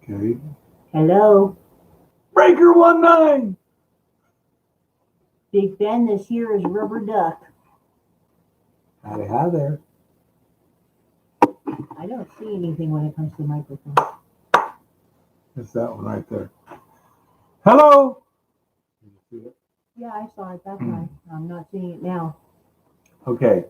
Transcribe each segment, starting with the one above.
Okay. Hello. Breaker 19. Big Ben, this here is Rubber Duck. Howdy, hi there. I don't see anything when it comes to the microphone. It's that one right there. Hello. Can you see it? Yeah, I saw it that time. I'm not seeing it now. Okay.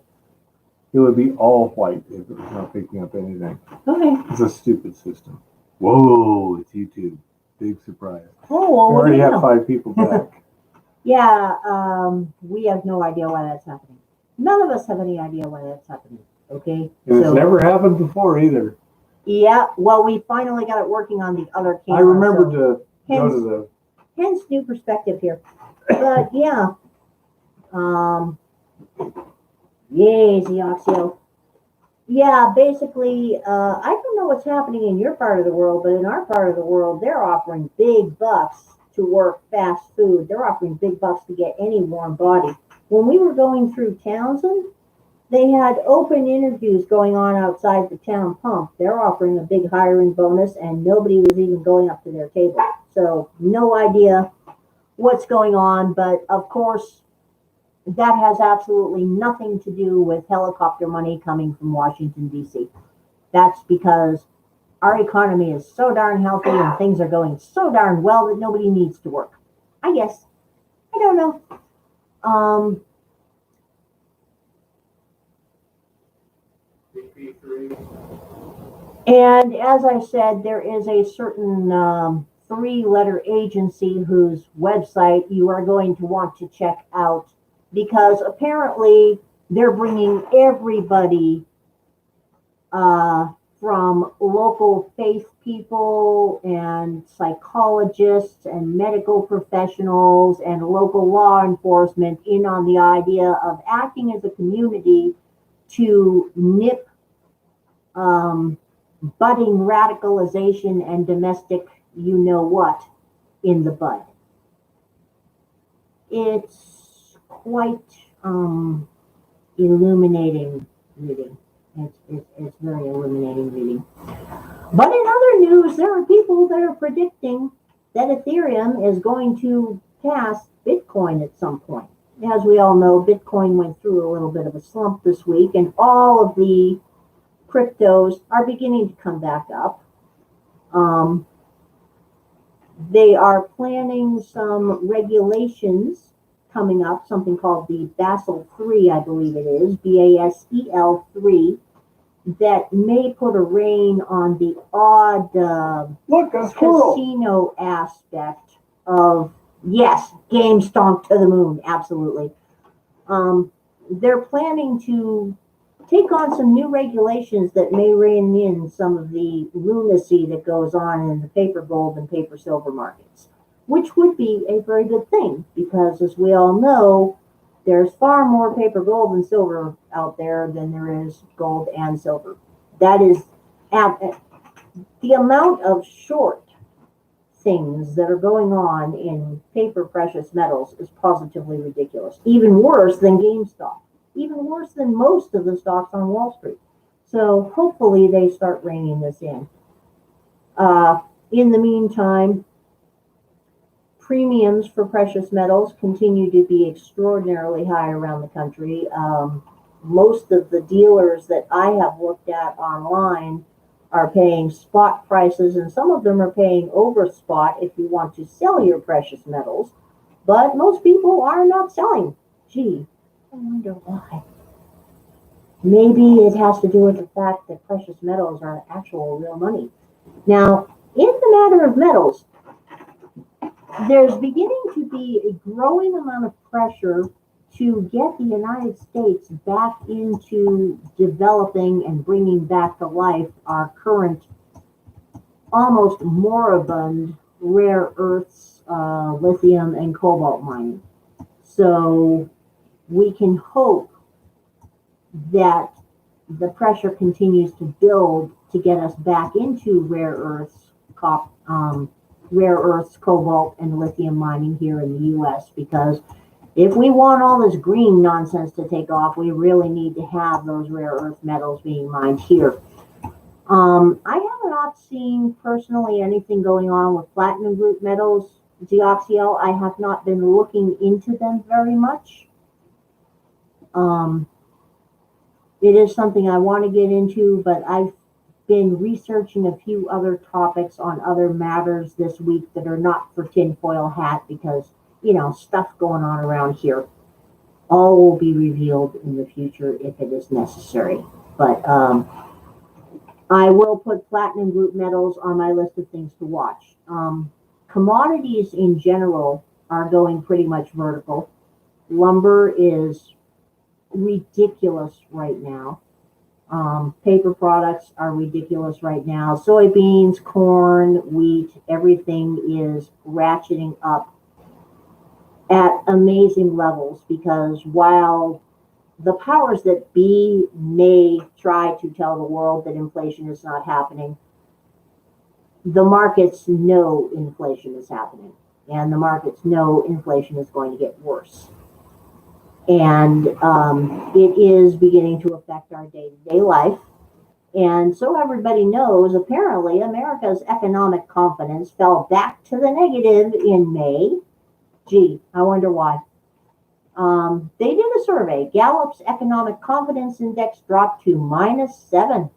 It would be all white if it was not picking up anything. Okay. It's a stupid system. Whoa, it's YouTube. Big surprise. Oh, well, We already yeah. have 5 people back. Yeah, we have no idea why that's happening. None of us have any idea why that's happening. Okay. And it's never happened before either. Yeah. Well, we finally got it working on the other camera. I remember to go to the. Hence new perspective here. But yeah. Yay, Zeoxio. Yeah, basically, I don't know what's happening in your part of the world, but in our part of the world, they're offering big bucks to work fast food. They're offering big bucks to get any warm body. When we were going through Townsend, they had open interviews going on outside the town pump. They're offering a big hiring bonus, and nobody was even going up to their table. So no idea what's going on, but of course, that has absolutely nothing to do with helicopter money coming from Washington, D.C. That's because our economy is so darn healthy and things are going so darn well that nobody needs to work. I guess. I don't know. And as I said, there is a certain 3-letter agency whose website you are going to want to check out, because apparently they're bringing everybody from local faith people and psychologists and medical professionals and local law enforcement in on the idea of acting as a community to nip budding radicalization and domestic you-know-what in the bud. It's quite illuminating reading. It's very illuminating reading. But in other news, there are people that are predicting that Ethereum is going to pass Bitcoin at some point. As we all know, Bitcoin went through a little bit of a slump this week, and all of the cryptos are beginning to come back up. They are planning some regulations coming up, something called the Basel III, I believe it is, BASEL 3, that may put a rein on the odd casino aspect of, yes, game stomp to the moon, absolutely. They're planning to take on some new regulations that may rein in some of the lunacy that goes on in the paper gold and paper silver markets, which would be a very good thing, because as we all know, there's far more paper gold and silver out there than there is gold and silver. That is the amount of short things that are going on in paper precious metals is positively ridiculous. Even worse than GameStop. Even worse than most of the stocks on Wall Street. So hopefully they start reining this in. In the meantime, premiums for precious metals continue to be extraordinarily high around the country. Most of the dealers that I have looked at online are paying spot prices, and some of them are paying over spot if you want to sell your precious metals. But most people are not selling. Gee, I wonder why. Maybe it has to do with the fact that precious metals are actual real money. Now, in the matter of metals, there's beginning to be a growing amount of pressure to get the United States back into developing and bringing back to life our current almost moribund rare earths, lithium and cobalt mining. So we can hope that the pressure continues to build to get us back into rare earths, cobalt, and lithium mining here in the U.S. Because if we want all this green nonsense to take off, we really need to have those rare earth metals being mined here. I have not seen personally anything going on with platinum group metals, Deoxyl. I have not been looking into them very much. Um, it is something I want to get into, but I've been researching a few other topics on other matters this week that are not for tinfoil hat because, stuff going on around here. All will be revealed in the future if it is necessary. But I will put platinum group metals on my list of things to watch. Commodities in general are going pretty much vertical. Lumber is ridiculous right now. Paper products are ridiculous right now. Soybeans, corn, wheat, everything is ratcheting up at amazing levels because while the powers that be may try to tell the world that inflation is not happening, the markets know inflation is happening, and the markets know inflation is going to get worse. And it is beginning to affect our day to day life. And so everybody knows, apparently, America's economic confidence fell back to the negative in May. Gee, I wonder why. They did a survey. Gallup's economic confidence index dropped to -7,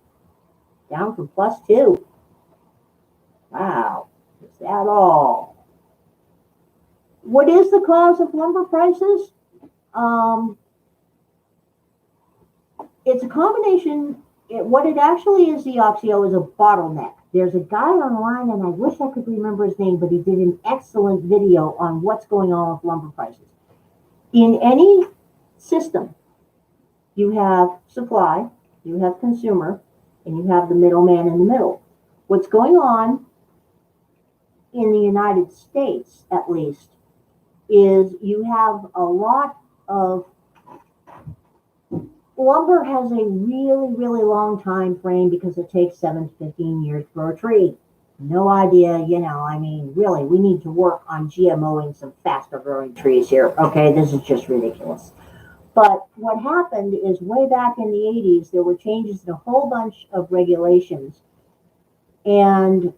down from +2. Wow, is that all? What is the cause of lumber prices? It's a combination. What it actually is, Deoxyo, is a bottleneck. There's a guy online, and I wish I could remember his name, but he did an excellent video on what's going on with lumber prices. In any system, you have supply, you have consumer, and you have the middleman in the middle. What's going on in the United States, at least, is you have a lot of lumber has a really, really long time frame because it takes 7 to 15 years to grow a tree. No idea, really, we need to work on GMOing some faster growing trees here. Okay, this is just ridiculous. But what happened is way back in the 80s, there were changes in a whole bunch of regulations and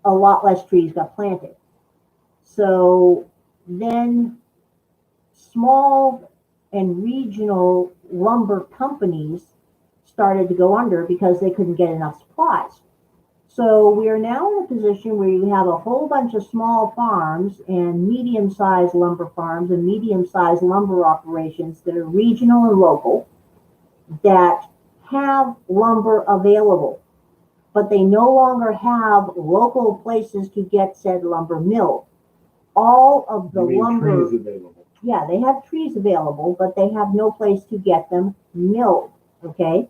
a lot less trees got planted. So then small and regional lumber companies started to go under because they couldn't get enough supplies. So we are now in a position where you have a whole bunch of small farms and medium-sized lumber farms and medium-sized lumber operations that are regional and local that have lumber available, but they no longer have local places to get said lumber milled. All of the lumber trees available. Yeah, they have trees available, but they have no place to get them milled. Okay,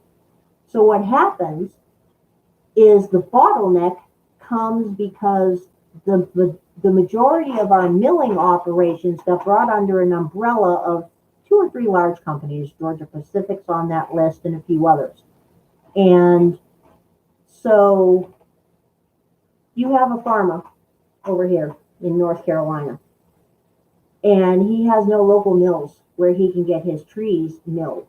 so what happens is the bottleneck comes because the majority of our milling operations got brought under an umbrella of 2 or 3 large companies. Georgia Pacific's on that list and a few others. And so you have a farmer over here in North Carolina, and he has no local mills where he can get his trees milled.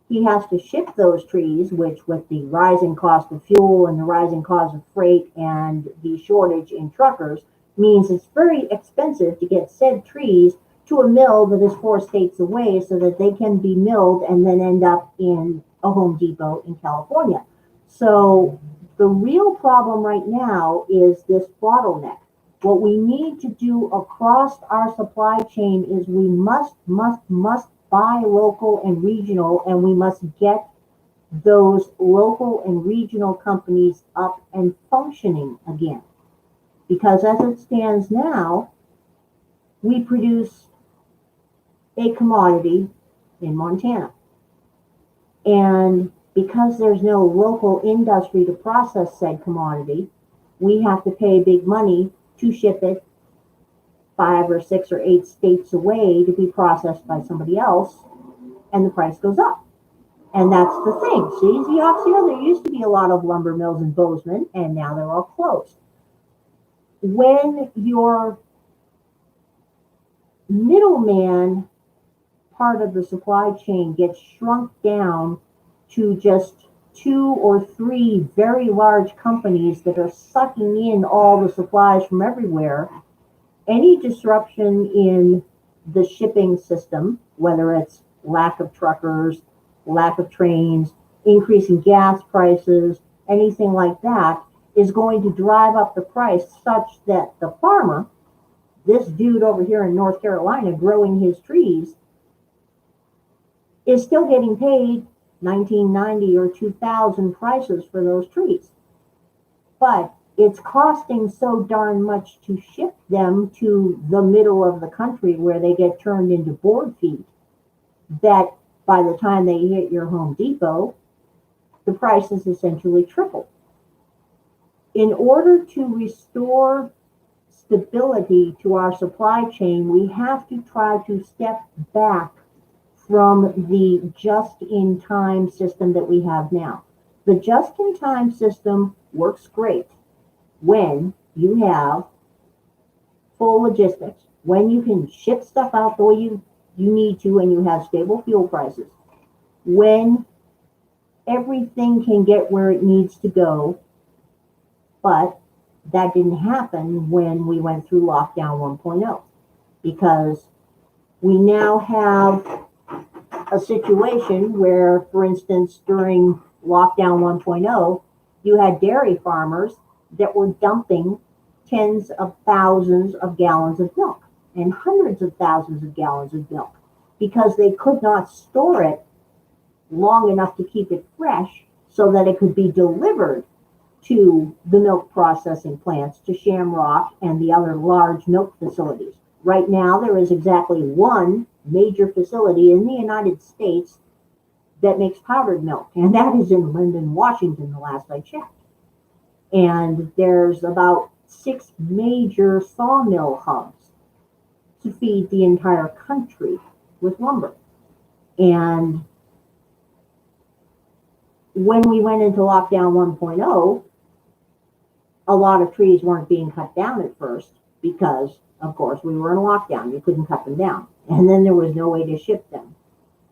He has to ship those trees, which with the rising cost of fuel and the rising cost of freight and the shortage in truckers means it's very expensive to get said trees to a mill that is 4 states away so that they can be milled and then end up in a Home Depot in California. So the real problem right now is this bottleneck. What we need to do across our supply chain is we must buy local and regional, and we must get those local and regional companies up and functioning again. Because as it stands now, we produce a commodity in Montana. And because there's no local industry to process said commodity, we have to pay big money to ship it 5 or 6 or 8 states away to be processed by somebody else, and the price goes up. And that's the thing. See, Deoxyo, there used to be a lot of lumber mills in Bozeman, and now they're all closed. When your middleman part of the supply chain gets shrunk down to just 2 or 3 very large companies that are sucking in all the supplies from everywhere, any disruption in the shipping system, whether it's lack of truckers, lack of trains, increasing gas prices, anything like that, is going to drive up the price such that the farmer, this dude over here in North Carolina growing his trees, is still getting paid 1990 or 2000 prices for those trees. But it's costing so darn much to ship them to the middle of the country where they get turned into board feed that by the time they hit your Home Depot, the price is essentially tripled. In order to restore stability to our supply chain, we have to try to step back from the just-in-time system that we have now. The just-in-time system works great when you have full logistics, when you can ship stuff out the way you need to and you have stable fuel prices, when everything can get where it needs to go. But that didn't happen when we went through lockdown 1.0, because we now have a situation where, for instance, during lockdown 1.0, you had dairy farmers that were dumping tens of thousands of gallons of milk and hundreds of thousands of gallons of milk because they could not store it long enough to keep it fresh so that it could be delivered to the milk processing plants, to Shamrock and the other large milk facilities. Right now, there is exactly one major facility in the United States that makes powdered milk, and that is in Linden, Washington, the last I checked. And there's about 6 major sawmill hubs to feed the entire country with lumber. And when we went into lockdown 1.0, a lot of trees weren't being cut down at first because, of course, we were in lockdown. You couldn't cut them down. And then there was no way to ship them.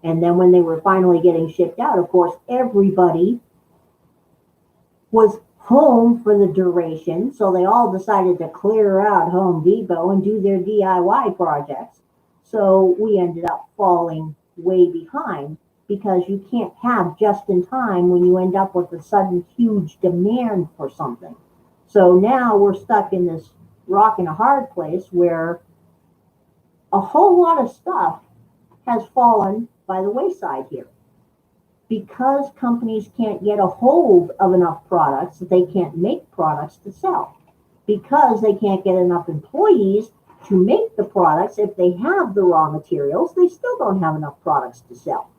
And then when they were finally getting shipped out, of course, everybody was home for the duration. So they all decided to clear out Home Depot and do their DIY projects. So we ended up falling way behind, because you can't have just in time when you end up with a sudden huge demand for something. So now we're stuck in this rock and a hard place where a whole lot of stuff has fallen by the wayside here. Because companies can't get a hold of enough products, they can't make products to sell. Because they can't get enough employees to make the products, if they have the raw materials, they still don't have enough products to sell.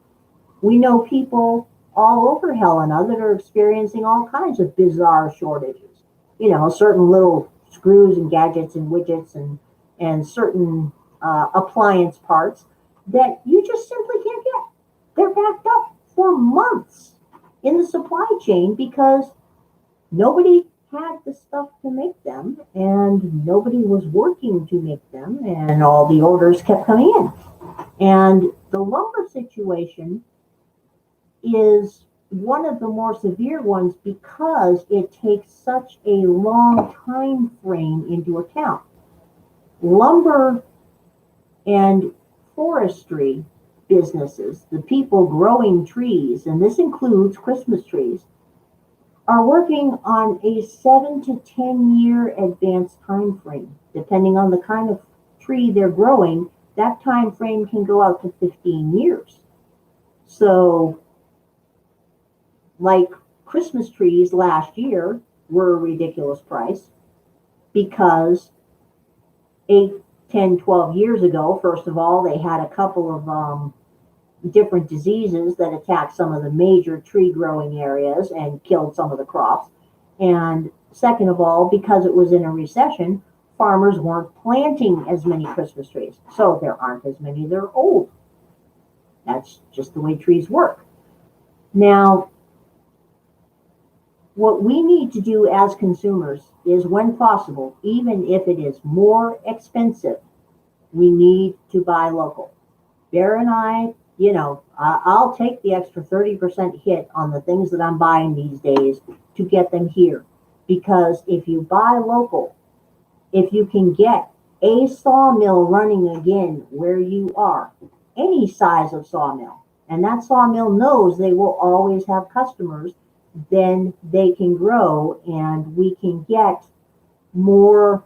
We know people all over Helena that are experiencing all kinds of bizarre shortages. You know, certain little screws and gadgets and widgets and certain appliance parts that you just simply can't get. They're backed up for months in the supply chain because nobody had the stuff to make them and nobody was working to make them, and all the orders kept coming in. And the lumber situation is one of the more severe ones because it takes such a long time frame into account. Lumber and forestry businesses, the people growing trees, and this includes Christmas trees, are working on a 7 to 10 year advanced time frame. Depending on the kind of tree they're growing, that time frame can go out to 15 years. So, like Christmas trees last year were a ridiculous price because 8, 10, 12 years ago, first of all, they had a couple of different diseases that attacked some of the major tree growing areas and killed some of the crops. And second of all, because it was in a recession, farmers weren't planting as many Christmas trees. So there aren't as many that are old. That's just the way trees work. Now, what we need to do as consumers is, when possible, even if it is more expensive, we need to buy local. Bear and I I'll take the extra 30% hit on the things that I'm buying these days to get them here. Because if you buy local, if you can get a sawmill running again where you are, any size of sawmill, and that sawmill knows they will always have customers, then they can grow and we can get more.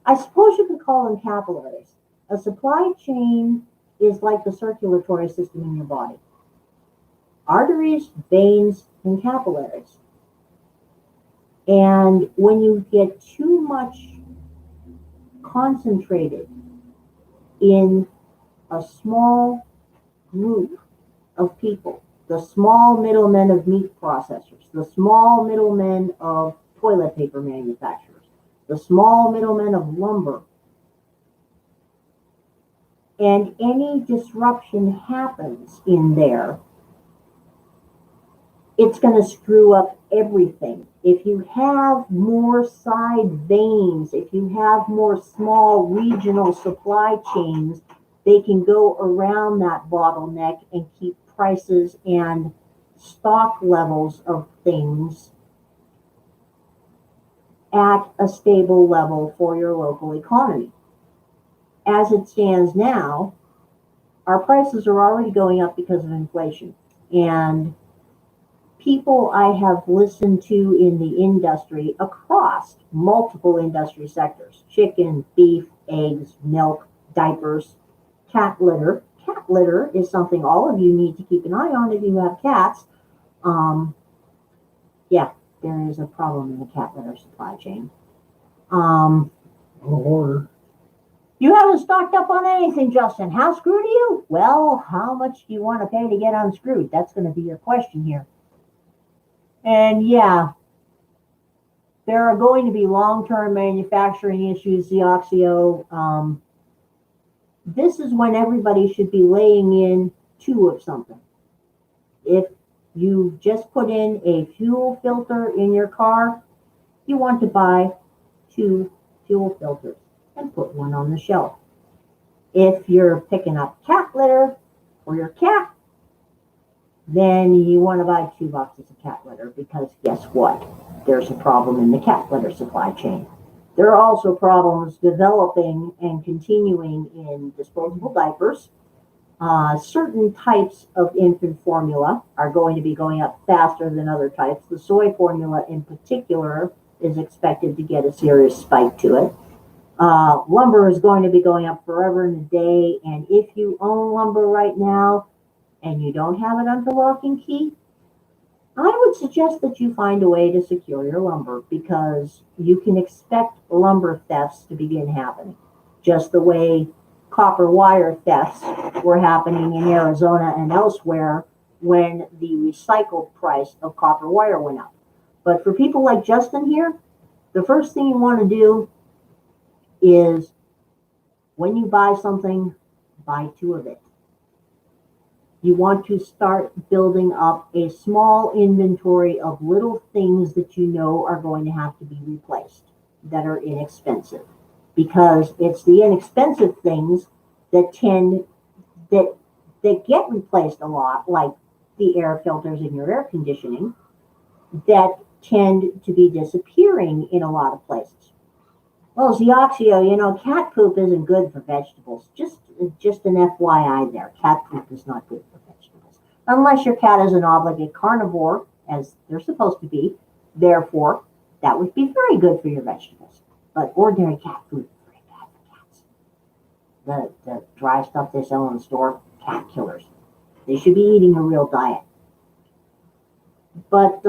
I suppose you could call them capillaries. A supply chain is like the circulatory system in your body: arteries, veins, and capillaries. And when you get too much concentrated in a small group of people, the small middlemen of meat processors, the small middlemen of toilet paper manufacturers, the small middlemen of lumber, and any disruption happens in there, it's going to screw up everything. If you have more side veins, if you have more small regional supply chains, they can go around that bottleneck and keep prices and stock levels of things at a stable level for your local economy. As it stands now, our prices are already going up because of inflation. And people I have listened to in the industry across multiple industry sectors: chicken, beef, eggs, milk, diapers, cat litter. Cat litter is something all of you need to keep an eye on if you have cats. Yeah, there is a problem in the cat litter supply chain. Order. You haven't stocked up on anything, Justin. How screwed are you? Well, how much do you want to pay to get unscrewed? That's going to be your question here. And yeah, there are going to be long-term manufacturing issues, the Oxio. This is when everybody should be laying in two of something. If you just put in a fuel filter in your car, you want to buy two fuel filters and put one on the shelf. If you're picking up cat litter for your cat, then you want to buy 2 boxes of cat litter, because guess what? There's a problem in the cat litter supply chain. There are also problems developing and continuing in disposable diapers. Certain types of infant formula are going to be going up faster than other types. The soy formula in particular is expected to get a serious spike to it. Lumber is going to be going up forever and a day. And if you own lumber right now and you don't have it under lock and key, I would suggest that you find a way to secure your lumber, because you can expect lumber thefts to begin happening, just the way copper wire thefts were happening in Arizona and elsewhere when the recycled price of copper wire went up. But for people like Justin here, the first thing you want to do is, when you buy something, buy 2 of it. You want to start building up a small inventory of little things that you know are going to have to be replaced, that are inexpensive, because it's the inexpensive things that get replaced a lot, like the air filters in your air conditioning, that tend to be disappearing in a lot of places. Well, Zioxio, cat poop isn't good for vegetables. Just an FYI there. Cat poop is not good for vegetables. Unless your cat is an obligate carnivore, as they're supposed to be. Therefore, that would be very good for your vegetables. But ordinary cat food is very bad for cats. The dry stuff they sell in the store, cat killers. They should be eating a real diet. But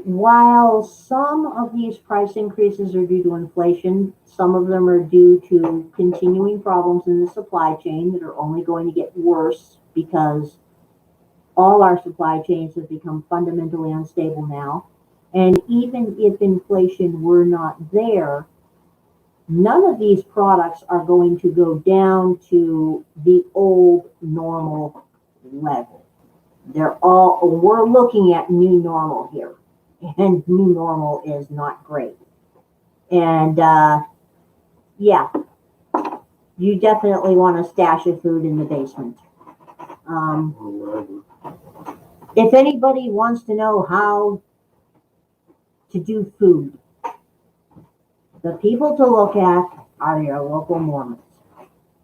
while some of these price increases are due to inflation, some of them are due to continuing problems in the supply chain that are only going to get worse, because all our supply chains have become fundamentally unstable now. And even if inflation were not there, none of these products are going to go down to the old normal level. We're looking at new normal here. And new normal is not great. And yeah, you definitely want a stash of food in the basement. Or wherever. If anybody wants to know how to do food, the people to look at are your local Mormons.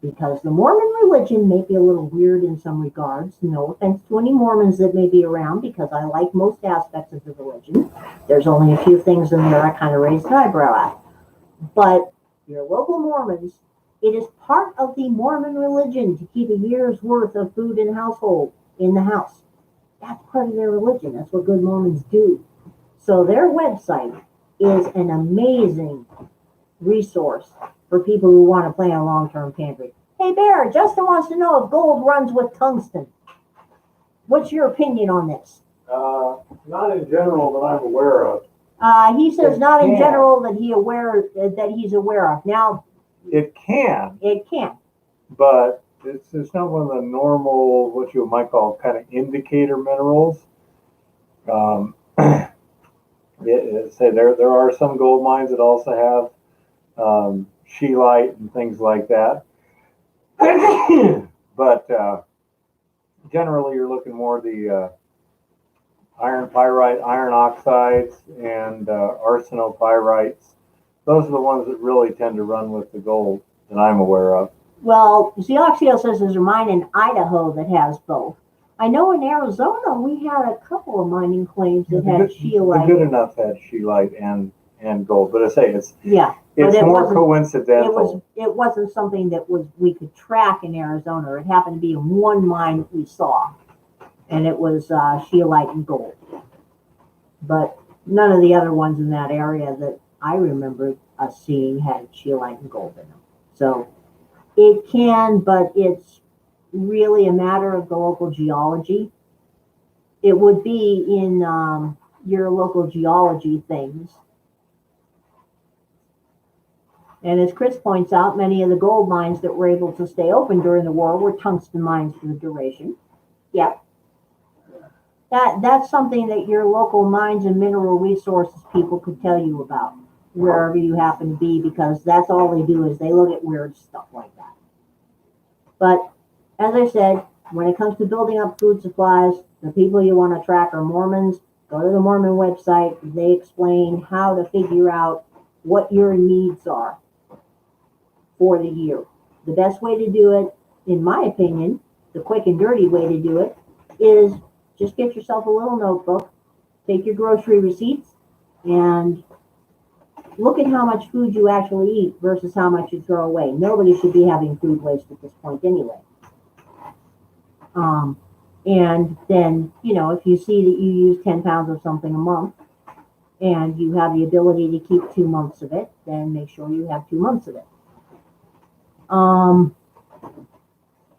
Because the Mormon religion may be a little weird in some regards. No offense to any Mormons that may be around, because I like most aspects of the religion. There's only a few things in there I kind of raised an eyebrow at. But your local Mormons, it is part of the Mormon religion to keep a year's worth of food in household in the house. That's part of their religion. That's what good Mormons do. So their website is an amazing resource for people who want to plan a long-term pantry. Hey Bear, Justin wants to know if gold runs with tungsten. What's your opinion on this? Not in general that I'm aware of. He says It not in can. general that he's aware of. Now It can, it can. but it's not one of the normal, what you might call kind of indicator minerals. Say there are some gold mines that also have scheelite and things like that. But generally, you're looking more the iron pyrite, iron oxides, and arsenopyrites. Those are the ones that really tend to run with the gold that I'm aware of. Well, Zeoxio says there's a mine in Idaho that has both. I know in Arizona we had a couple of mining claims that had The scheelite. Good Enough had scheelite and gold, but I say it's Yeah, it's it more wasn't- coincidental. it wasn't something that we could track in Arizona. It happened to be in one mine that we saw, and it was scheelite and gold. But none of the other ones in that area that I remember us seeing had scheelite and gold in them. So it can, but it's really a matter of the local geology. It would be in your local geology things. And as Chris points out, many of the gold mines that were able to stay open during the war were tungsten mines for the duration. Yep. That's something that your local mines and mineral resources people could tell you about wherever you happen to be, because that's all they do is they look at weird stuff like that. But as I said, when it comes to building up food supplies, the people you want to track are Mormons. Go to the Mormon website. They explain how to figure out what your needs are for the year. The best way to do it, in my opinion, the quick and dirty way to do it, is just get yourself a little notebook, take your grocery receipts, and look at how much food you actually eat versus how much you throw away. Nobody should be having food waste at this point anyway. And then, if you see that you use 10 pounds of something a month and you have the ability to keep 2 months of it, then make sure you have 2 months of it.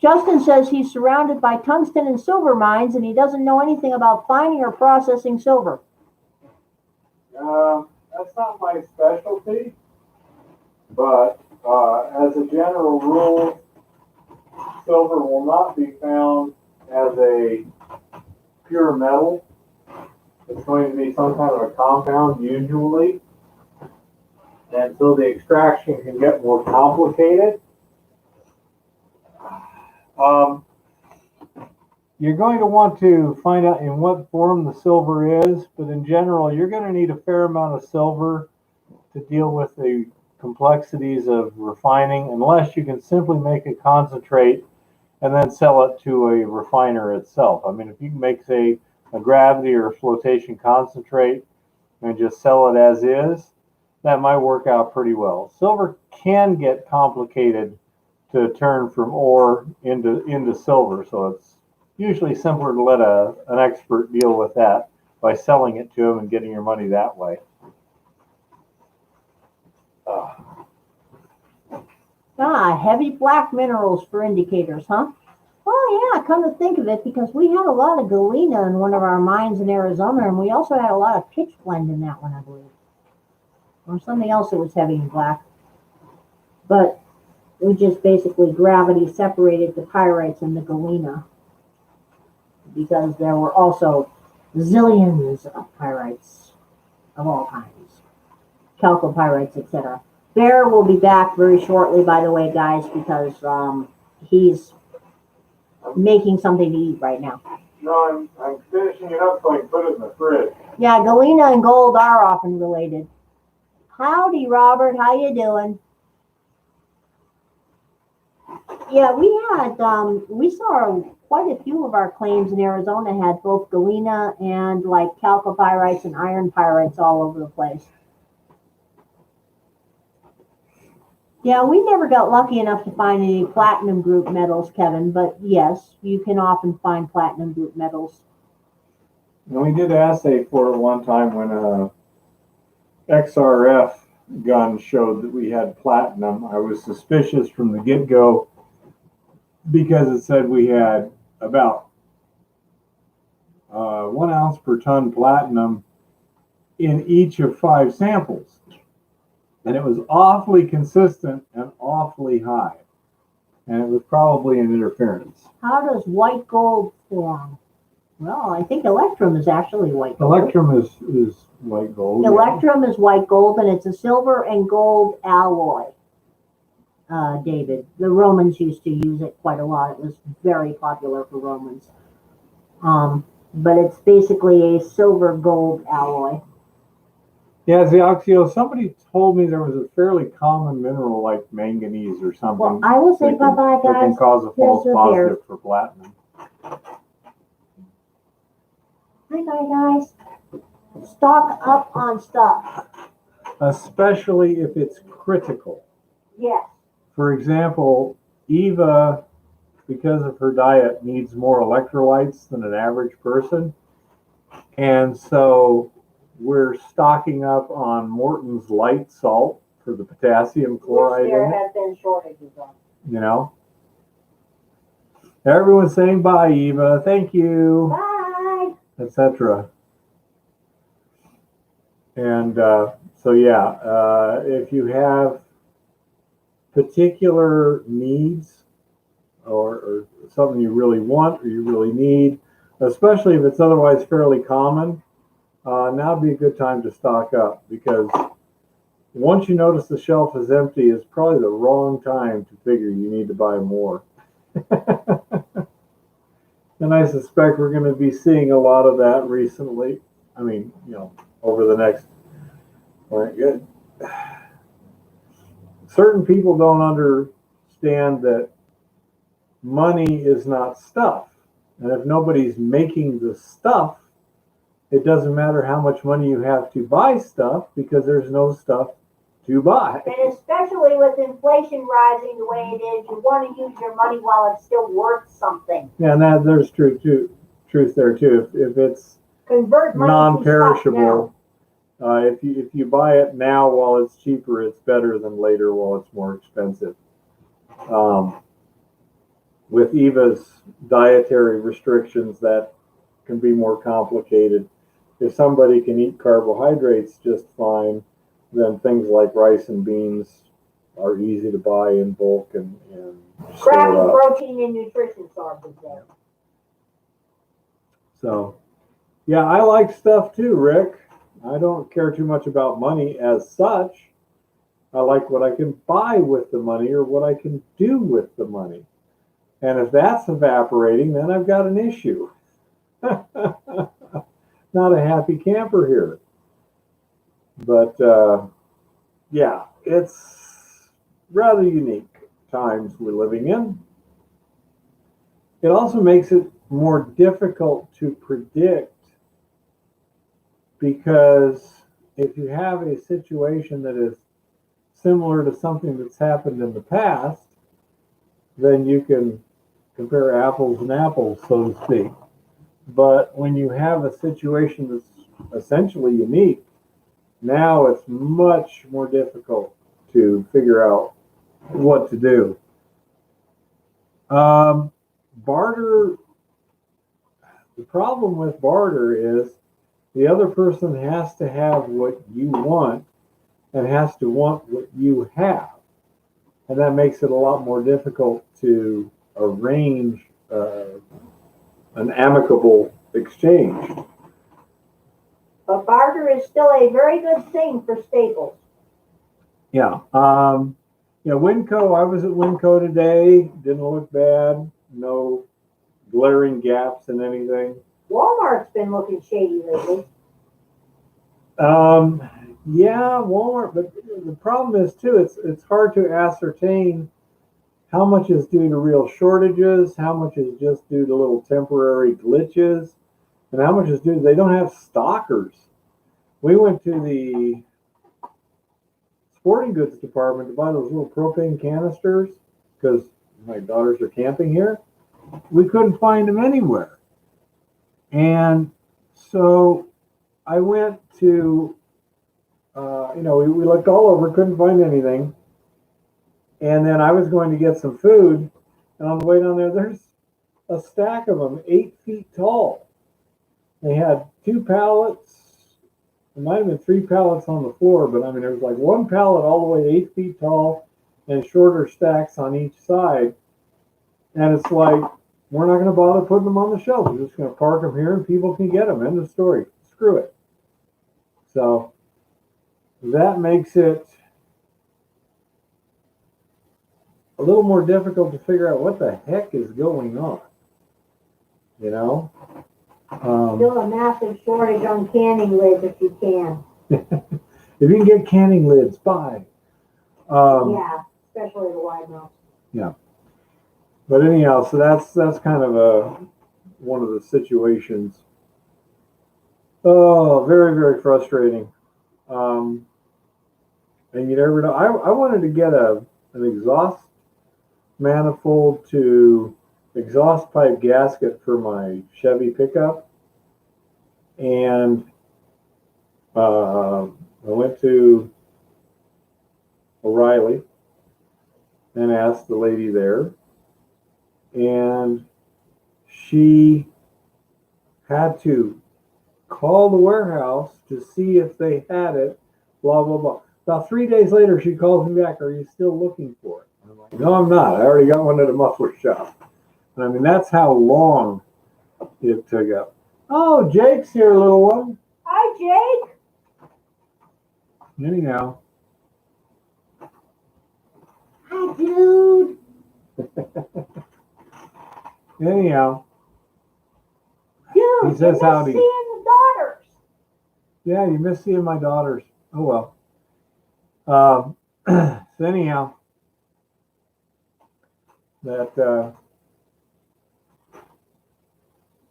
Justin says he's surrounded by tungsten and silver mines and he doesn't know anything about finding or processing silver. That's not my specialty, but as a general rule, silver will not be found as a pure metal. It's going to be some kind of a compound usually, and so the extraction can get more complicated. You're going to want to find out in what form the silver is, but in general, you're going to need a fair amount of silver to deal with the complexities of refining, unless you can simply make a concentrate and then sell it to a refiner itself. I mean, if you can make, say, a gravity or a flotation concentrate and just sell it as is, that might work out pretty well. Silver can get complicated to turn from ore into silver, so it's usually simpler to let an expert deal with that by selling it to them and getting your money that way. Heavy black minerals for indicators, huh? Well, yeah, come to think of it, because we had a lot of galena in one of our mines in Arizona, and we also had a lot of pitch blende in that one, I believe. Or something else that was heavy and black. But we just basically gravity separated the pyrites and the galena, because there were also zillions of pyrites of all kinds, chalcopyrites, etc. Bear will be back very shortly, by the way, guys, because he's making something to eat right now. No, I'm finishing it up so I can put it in the fridge. Yeah, Galena and gold are often related. Howdy, Robert. How you doing? Yeah, we saw quite a few of our claims in Arizona had both galena and like chalcopyrites and iron pyrites all over the place. Yeah, we never got lucky enough to find any platinum group metals, Kevin, but yes, you can often find platinum group metals. And we did assay for it one time when a XRF gun showed that we had platinum. I was suspicious from the get-go because it said we had about 1 ounce per ton platinum in each of 5 samples. And it was awfully consistent and awfully high. And it was probably an interference. How does white gold form? Well, I think electrum is actually white gold. Electrum is white gold. Electrum is white gold, and it's a silver and gold alloy. David, the Romans used to use it quite a lot. It was very popular for Romans. But it's basically a silver gold alloy. Yeah, Zioxio, somebody told me there was a fairly common mineral like manganese or something. Well, I will say bye-bye, that can guys. cause a false Here's the positive for platinum. Bye-bye, guys. Stock up on stuff. Especially if it's critical. Yes. For example, Eva, because of her diet, needs more electrolytes than an average person. And so we're stocking up on Morton's light salt for the potassium chloride Which there in it. have been shortages of. You know? Everyone's saying bye, Eva. Thank you. Bye. Etc. And so, yeah, if you have particular needs or something you really want or you really need, especially if it's otherwise fairly common, now would be a good time to stock up, because once you notice the shelf is empty, it's probably the wrong time to figure you need to buy more. And I suspect we're going to be seeing a lot of that recently. I mean, over the next. Certain people don't understand that money is not stuff. And if nobody's making the stuff, it doesn't matter how much money you have to buy stuff, because there's no stuff to buy. And especially with inflation rising the way it is, you want to use your money while it's still worth something. Yeah, and there's truth there too. If it's Convert money non-perishable, if you buy it now while it's cheaper, it's better than later while it's more expensive. With Eva's dietary restrictions, that can be more complicated. If somebody can eat carbohydrates just fine, then things like rice and beans are easy to buy in bulk and Crappy store up. protein and nutrition sources there. So, yeah, I like stuff too, Rick. I don't care too much about money as such. I like what I can buy with the money or what I can do with the money. And if that's evaporating, then I've got an issue. Not a happy camper here. But, yeah, it's rather unique times we're living in. It also makes it more difficult to predict, because if you have a situation that is similar to something that's happened in the past, then you can compare apples and apples, so to speak. But when you have a situation that's essentially unique, now it's much more difficult to figure out what to do. Barter, the problem with barter is the other person has to have what you want and has to want what you have. And that makes it a lot more difficult to arrange an amicable exchange. But barter is still a very good thing for staples. Yeah. Yeah, Winco, I was at Winco today. Didn't look bad. No glaring gaps in anything. Walmart's been looking shady lately. Um, yeah, Walmart, but the problem is too, it's hard to ascertain how much is due to real shortages, how much is just due to little temporary glitches, and how much is due to they don't have stockers. We went to the sporting goods department to buy those little propane canisters because my daughters are camping here. We couldn't find them anywhere. And so I went to, we looked all over, couldn't find anything. And then I was going to get some food. And on the way down there, there's a stack of them 8 feet tall. They had 2 pallets. There might have been 3 pallets on the floor, but I mean, there was like one pallet all the way 8 feet tall and shorter stacks on each side. And it's like, we're not going to bother putting them on the shelf. We're just going to park them here and people can get them. End of story. Screw it. So that makes it a little more difficult to figure out what the heck is going on. You know? Still a massive shortage on canning lids if you can. If you can get canning lids, buy. Yeah, especially the wide mouth. Yeah. But anyhow, so that's kind of one of the situations. Oh, very, very frustrating. And you never know. I wanted to get an exhaust manifold to exhaust pipe gasket for my Chevy pickup. And I went to O'Reilly and asked the lady there. And she had to call the warehouse to see if they had it, blah, blah, blah. About 3 days later, she calls me back, are you still looking for it? I'm like, no, I'm not. I already got one at a muffler shop. And I mean, that's how long it took up. Oh, Jake's here, little one. Hi, Jake. Anyhow. Hi, dude. Anyhow. Dude, He says howdy. Seeing the daughters. Yeah, you miss seeing my daughters. Oh, well. So anyhow,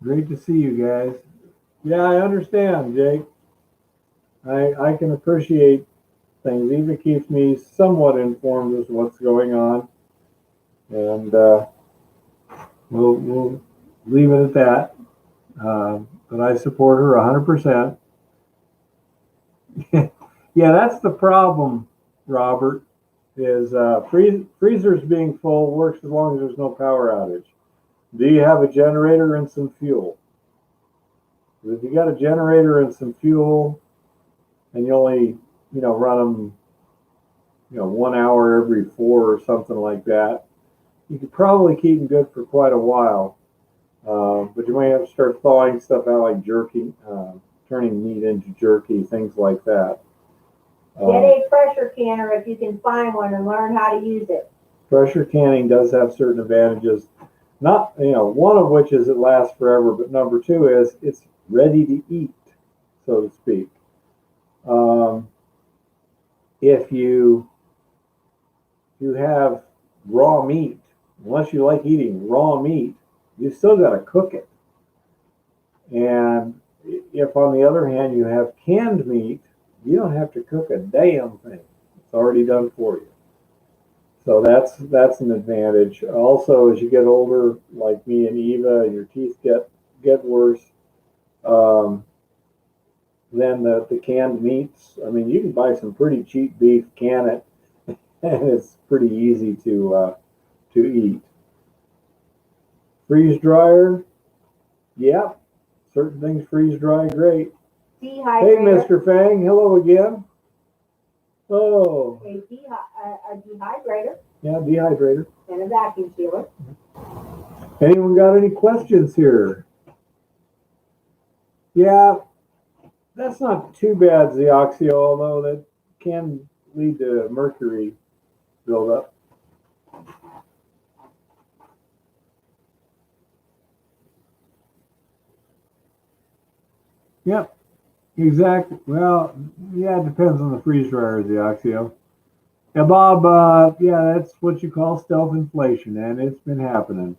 great to see you guys. Yeah, I understand, Jake. I can appreciate things. Even keeps me somewhat informed as to what's going on. And we'll leave it at that. But I support her 100%. Yeah, that's the problem, Robert, is freezers being full works as long as there's no power outage. Do you have a generator and some fuel? If you got a generator and some fuel and you only, run them, 1 hour every 4 or something like that, you could probably keep them good for quite a while. But you might have to start thawing stuff out like jerky, turning meat into jerky, things like that. Get a pressure canner if you can find one and learn how to use it. Pressure canning does have certain advantages. Not, one of which is it lasts forever, but number 2 is it's ready to eat, so to speak. If you have raw meat, unless you like eating raw meat, you still got to cook it. And if on the other hand you have canned meat, you don't have to cook a damn thing. It's already done for you. So that's an advantage. Also, as you get older, like me and Eva, and your teeth get worse, then the canned meats. I mean, you can buy some pretty cheap beef, can it, and it's pretty easy to eat. Freeze dryer, yep. Certain things freeze dry great. Dehydrator. Hey, Mr. Fang, hello again. Oh. A dehydrator. Yeah, dehydrator. And a vacuum sealer. Anyone got any questions here? Yeah, that's not too bad, Zioxio, although that can lead to mercury buildup. Yep, exactly. Well, yeah, it depends on the freeze dryer, the Oxio. Yeah, Bob, yeah, that's what you call stealth inflation, and it's been happening.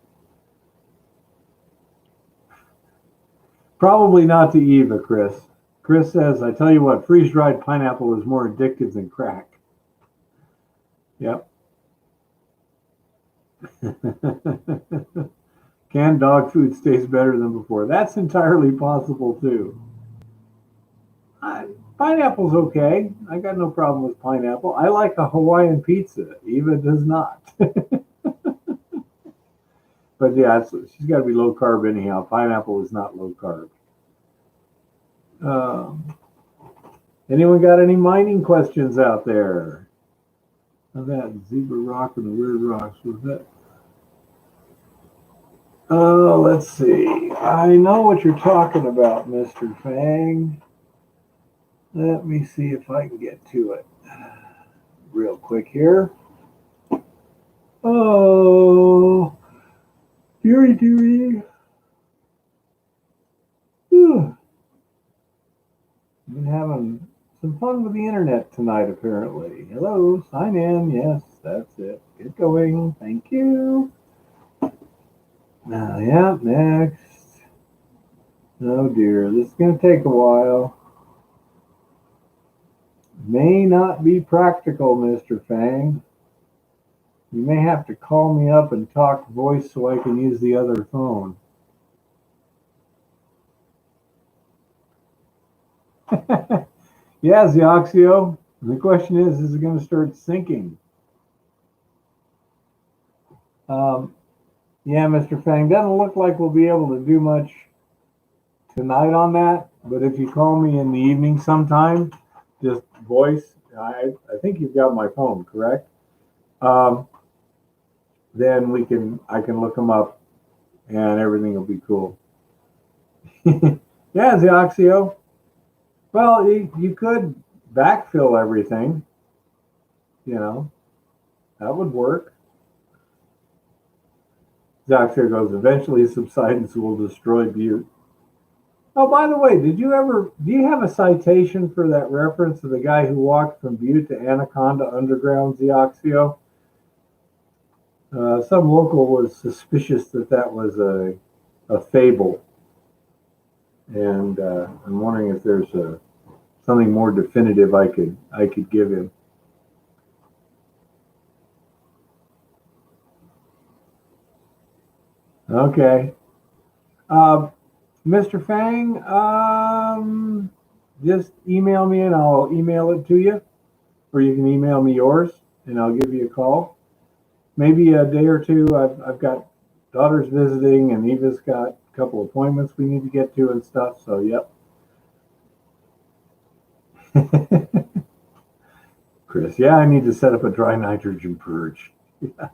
Probably not to Eva, Chris. Chris says, I tell you what, freeze-dried pineapple is more addictive than crack. Yep. Canned dog food stays better than before. That's entirely possible, too. Pineapple's okay. I got no problem with pineapple. I like a Hawaiian pizza. Eva does not. But yeah, she's got to be low carb anyhow. Pineapple is not low carb. Anyone got any mining questions out there? How's that zebra rock and the weird rocks? Was that? Oh, let's see. I know what you're talking about, Mr. Fang. Let me see if I can get to it real quick here. Oh, dearie. Whew. Been having some fun with the internet tonight, apparently. Hello, sign in. Yes, that's it. Get going. Thank you. Yeah, next. Oh dear, this is going to take a while. May not be practical, Mr. Fang. You may have to call me up and talk voice so I can use the other phone. Yeah, Zioxio. The question is it going to start sinking? Yeah, Mr. Fang, doesn't look like we'll be able to do much tonight on that, but if you call me in the evening sometime, just voice. I think you've got my phone, correct? Then I can look them up and everything will be cool. Yeah, Zioxio. Well, you could backfill everything. That would work. Zioxio goes, eventually subsidence will destroy Butte. Oh, by the way, do you have a citation for that reference to the guy who walked from Butte to Anaconda Underground, Zioxio? Some local was suspicious that was a fable. And I'm wondering if there's something more definitive I could give him. Okay. Mr. Fang, just email me and I'll email it to you. Or you can email me yours and I'll give you a call. Maybe a day or two. I've got daughters visiting and Eva's got a couple appointments we need to get to and stuff. So, yep. Chris, yeah, I need to set up a dry nitrogen purge. Yeah.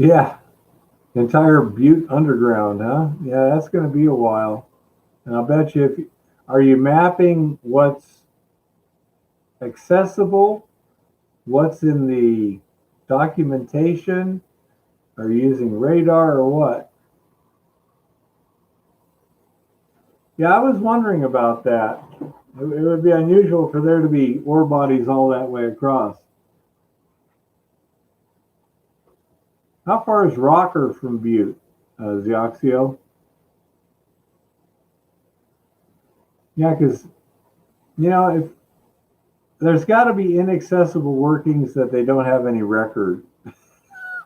Yeah, entire Butte underground, huh? Yeah, that's going to be a while. And I'll bet you, are you mapping what's accessible, what's in the documentation? Are you using radar or what? Yeah, I was wondering about that. It would be unusual for there to be ore bodies all that way across. How far is Rocker from Butte, Zioxio? Yeah, because, if there's got to be inaccessible workings that they don't have any record.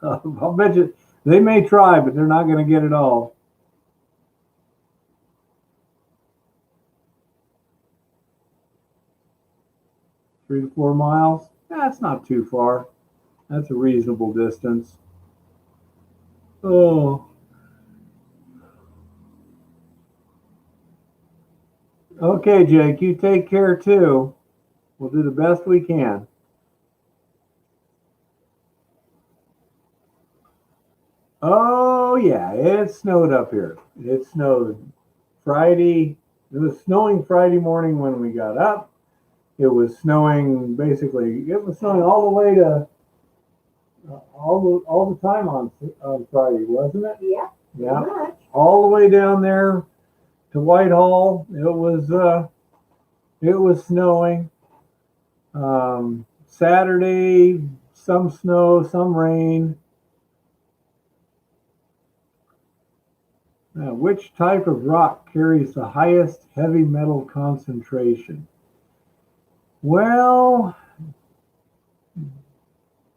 I'll bet you they may try, but they're not going to get it all. Three to 4 miles? That's not too far. That's a reasonable distance. Oh. Okay, Jake, you take care too. We'll do the best we can. Oh, yeah, it snowed up here. It snowed Friday It was snowing Friday morning when we got up. It was snowing it was snowing all the way to all the time on Friday, wasn't it? Yeah. Yeah, Much. all the way down there to Whitehall. It was snowing. Saturday, some snow, some rain. Now, which type of rock carries the highest heavy metal concentration? Well,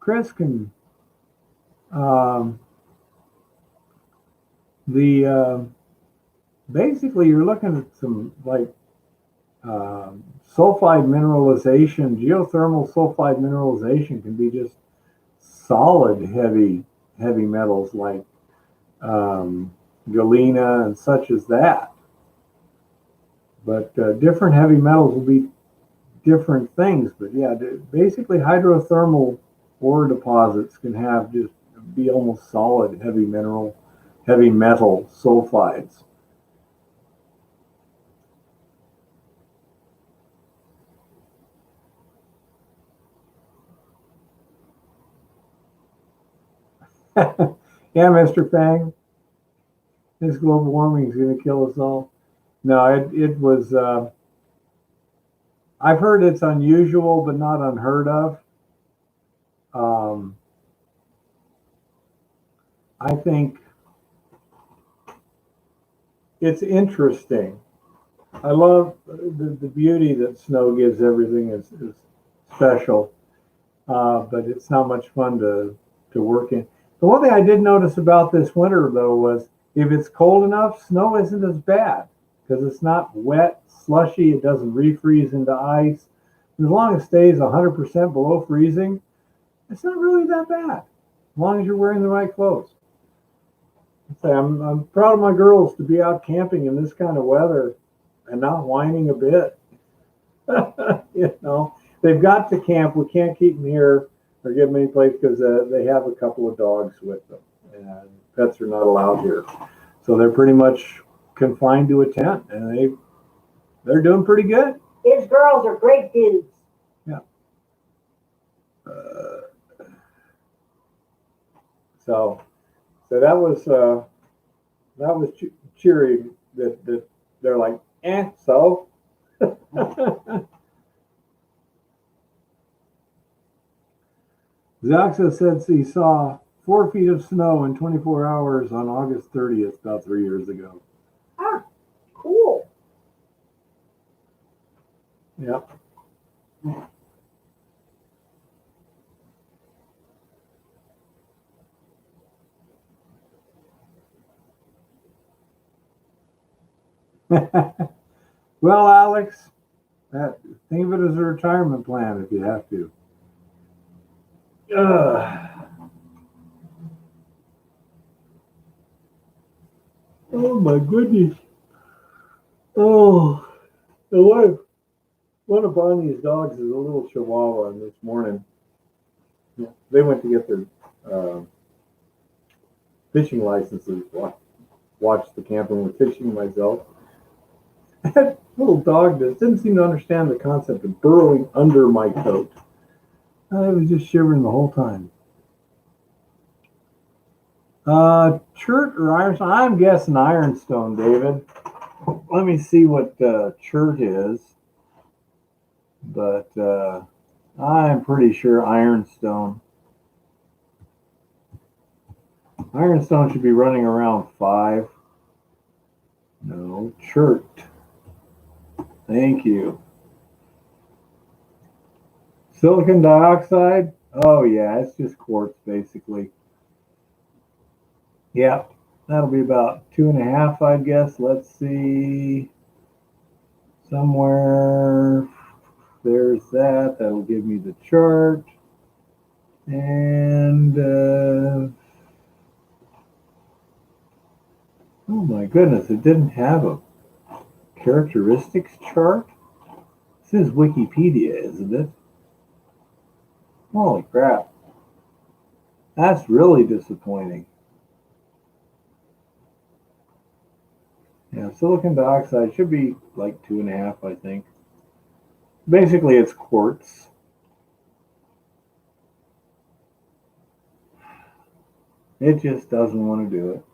Chris can. Um, the Basically, you're looking at some like sulfide mineralization. Geothermal sulfide mineralization can be just solid heavy metals like galena and such as that. But different heavy metals will be different things. But yeah, basically hydrothermal ore deposits can have just be almost solid heavy metal sulfides. Yeah, Mr. Fang, this global warming is going to kill us all. No, it was. I've heard it's unusual, but not unheard of. I think it's interesting. I love the beauty that snow gives everything is special, but it's not much fun to work in. The one thing I did notice about this winter, though, was if it's cold enough, snow isn't as bad because it's not wet, slushy. It doesn't refreeze into ice. As long as it stays 100% below freezing, it's not really that bad, as long as you're wearing the right clothes. I'm proud of my girls to be out camping in this kind of weather and not whining a bit. They've got to camp. We can't keep them here or give them any place because they have a couple of dogs with them, and pets are not allowed here. So they're pretty much confined to a tent, and they're doing pretty good. His girls are great dudes. Yeah. So that was cheery that they're like, so. Zaxa said he saw 4 feet of snow in 24 hours on August 30th, about 3 years ago. Ah, cool. Yep. Well, Alex, think of it as a retirement plan if you have to. Oh my goodness. Oh, one of Bonnie's dogs is a little Chihuahua, and this morning they went to get their fishing licenses. Watched the camping with fishing myself. That little dog didn't seem to understand the concept of burrowing under my coat. I was just shivering the whole time. Chert or Ironstone? I'm guessing Ironstone, David. Let me see what Chert is. But I'm pretty sure Ironstone. Ironstone should be running around 5. No, Chert. Thank you. Silicon dioxide? Oh yeah, it's just quartz basically. Yeah, that'll be about 2.5, I guess. Let's see. Somewhere there's that. That'll give me the chart. And oh my goodness, it didn't have a characteristics chart. This is Wikipedia, isn't it? Holy crap. That's really disappointing. Yeah, silicon dioxide should be like 2.5, I think. Basically, it's quartz. It just doesn't want to do it.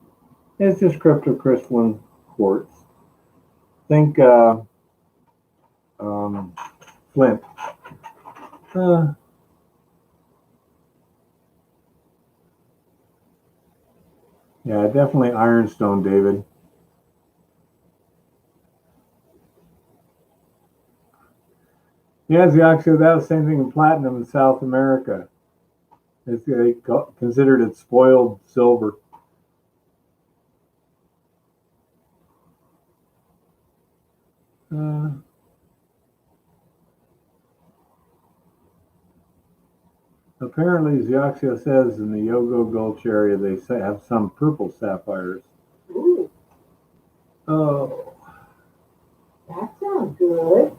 It's just cryptocrystalline quartz. Think um, flint. Uh, yeah, definitely ironstone, David. Yeah, it's actually that was the same thing in platinum in South America. They considered it spoiled silver. Uh, Apparently, Xiaxia says in the Yogo Gulch area they have some purple sapphires. Ooh, Oh, that sounds good.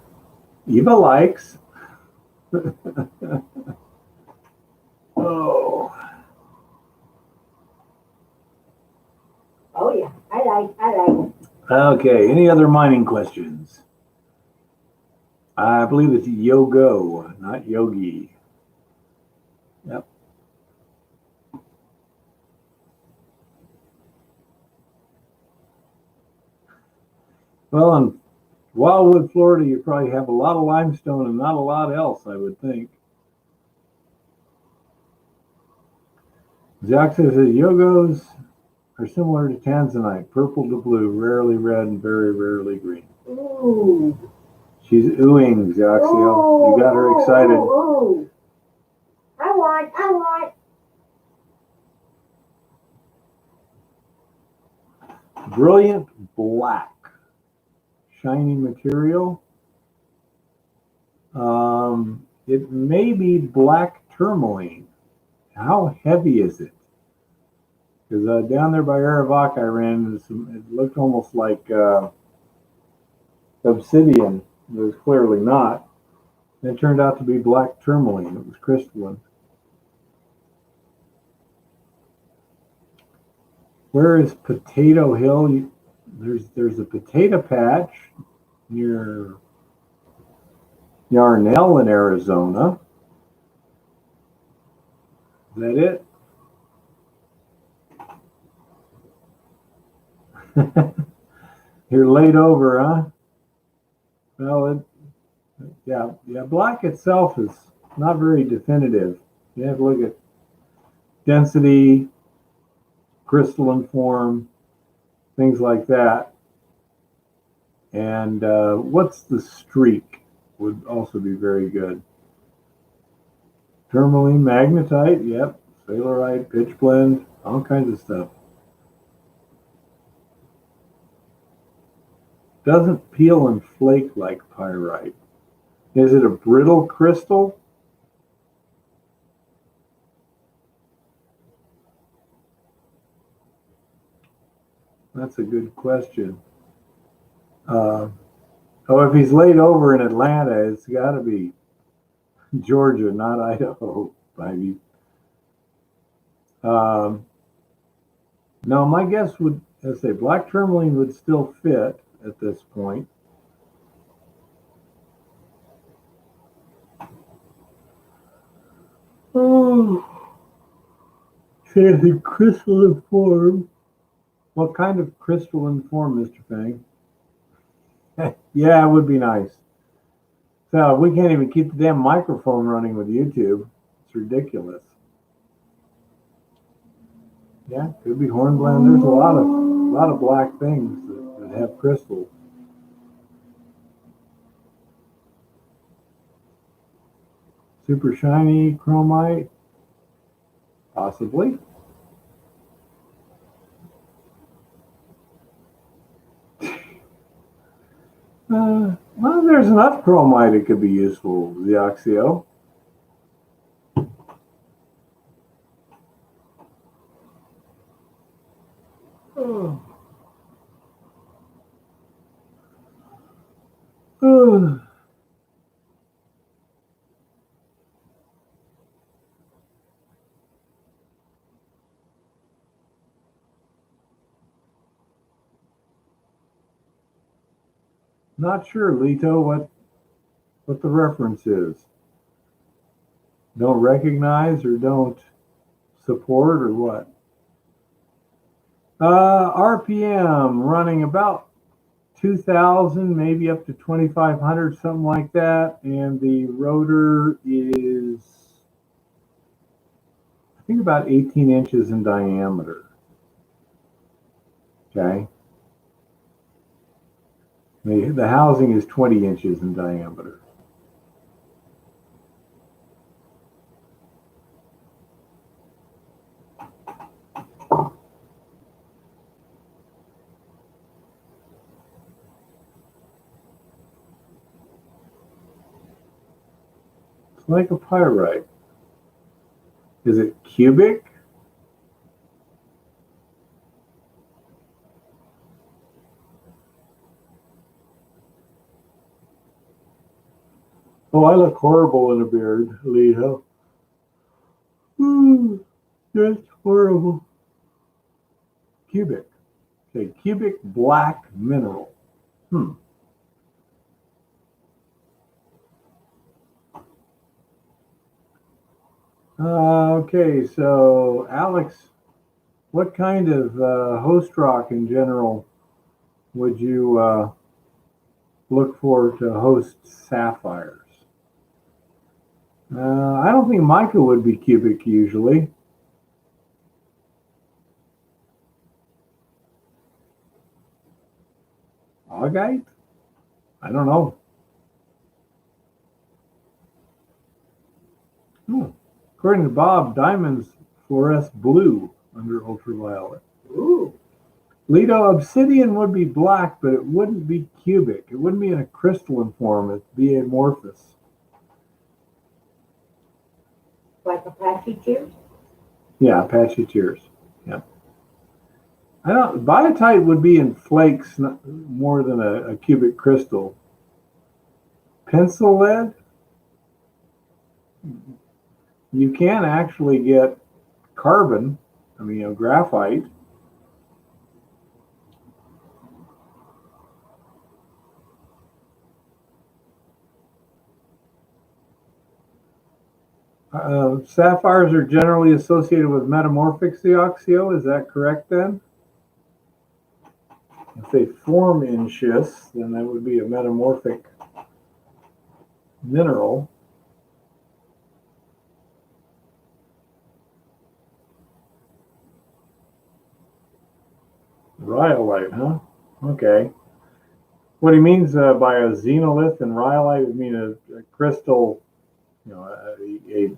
Eva likes. Oh, Oh yeah, I like it. okay. Any other mining questions? I believe it's Yogo, not Yogi. Yep. Well, in Wildwood, Florida, you probably have a lot of limestone and not a lot else, I would think. Zach says that Yogos are similar to Tanzanite, purple to blue, rarely red, and very rarely green. Ooh. She's oohing, Zaxio. You got her excited. Ooh. I want. Brilliant black. Shiny material. It may be black tourmaline. How heavy is it? Because down there by Aravac, I ran into it looked almost like obsidian. It was clearly not. It turned out to be black tourmaline. It was crystalline. Where is Potato Hill? There's a potato patch near Yarnell in Arizona. Is that it? You're laid over, huh? Well, yeah. Black itself is not very definitive. You have to look at density, crystalline form, things like that. And what's the streak would also be very good. Tourmaline, magnetite, yep. Sailorite, pitch blend, all kinds of stuff. Doesn't peel and flake like pyrite. Is it a brittle crystal? That's a good question. If he's laid over in Atlanta, it's got to be Georgia, not Idaho, maybe. Um, no, my guess would, let's say, black tourmaline would still fit at this point. Oh, the crystalline form. What kind of crystalline form, Mr. Fang? Yeah, it would be nice. So we can't even keep the damn microphone running with YouTube. It's ridiculous. Yeah, could be hornblende. There's a lot of black things that have crystals. Super shiny chromite, possibly. Well, there's enough chromite it could be useful, the Oxio. Oh. Oh. Not sure, Lito, what the reference is. Don't recognize or don't support or what? RPM running about 2,000, maybe up to 2,500, something like that. And the rotor is, I think, about 18 inches in diameter. Okay. The housing is 20 inches in diameter. It's like a pyrite. Is it cubic? Oh, I look horrible in a beard, Lito. That's horrible. Cubic. Okay, cubic black mineral. Okay, so Alex, what kind of host rock in general would you look for to host sapphires? I don't think mica would be cubic usually. Augite? I don't know. According to Bob, diamonds fluoresce blue under ultraviolet. Ooh. Lito, obsidian would be black, but it wouldn't be cubic. It wouldn't be in a crystalline form. It'd be amorphous. Like Apache tears? Yeah, Apache tears. Yeah. Biotite would be in flakes more than a cubic crystal. Pencil lead? You can actually get carbon, graphite. Sapphires are generally associated with metamorphic Cioxio. Is that correct then? If they form in schists, then that would be a metamorphic mineral. Rhyolite, huh? Okay. What he means by a xenolith and rhyolite would mean a crystal, a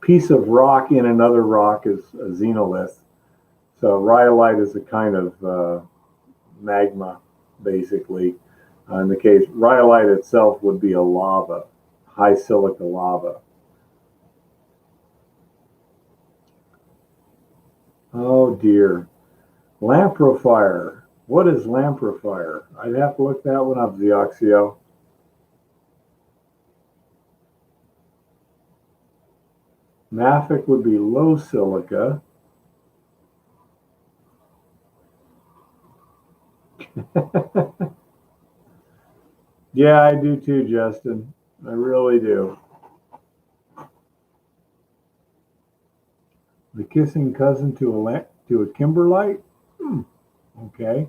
piece of rock in another rock is a xenolith. So rhyolite is a kind of magma, basically. In the case, rhyolite itself would be a lava, high silica lava. Oh dear. Lamprophire. What is lamprophire? I'd have to look that one up, Zioxio. Mafic would be low silica. Yeah, I do too, Justin. I really do. The kissing cousin to a kimberlite? Okay.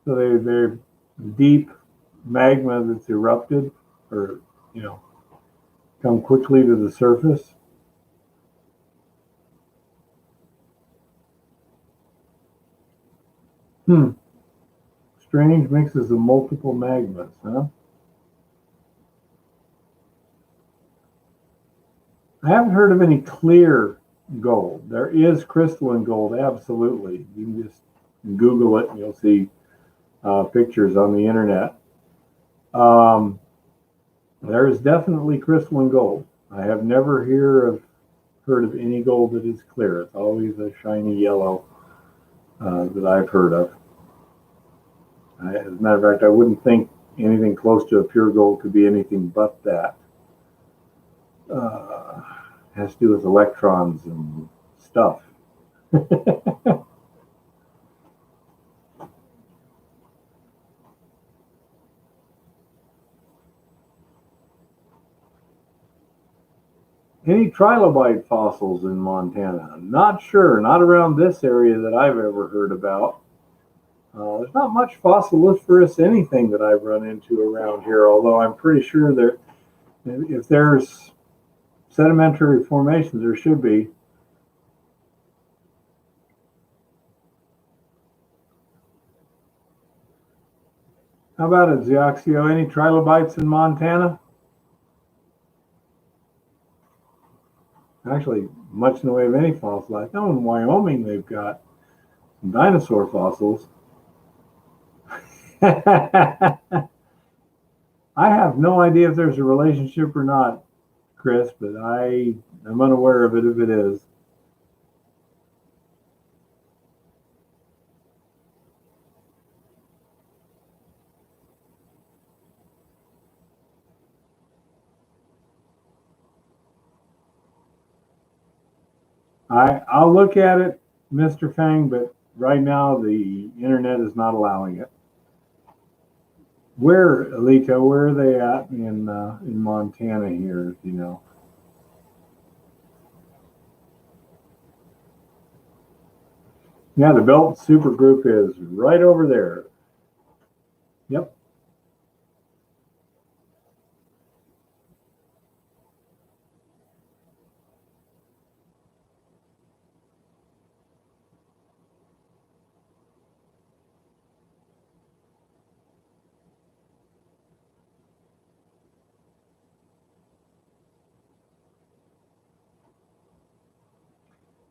So they're deep magma that's erupted or, come quickly to the surface. Strange mixes of multiple magmas, huh? I haven't heard of any clear gold. There is crystalline gold, absolutely. You can just Google it and you'll see pictures on the internet. There is definitely crystalline gold. I have never heard of any gold that is clear. It's always a shiny yellow that I've heard of. As a matter of fact, I wouldn't think anything close to a pure gold could be anything but that. Has to do with electrons and stuff. Any trilobite fossils in Montana? Not sure. Not around this area that I've ever heard about. There's not much fossiliferous anything that I've run into around here, although I'm pretty sure that if there's sedimentary formations, there should be. How about it, Zioxio? Any trilobites in Montana? Actually, much in the way of any fossil. I know in Wyoming they've got some dinosaur fossils. I have no idea if there's a relationship or not, Chris, but I am unaware of it if it is. I'll look at it, Mr. Fang, but right now the internet is not allowing it. Where, Alito, where are they at in Montana here, if you know? Yeah, the Belt Supergroup is right over there. Yep.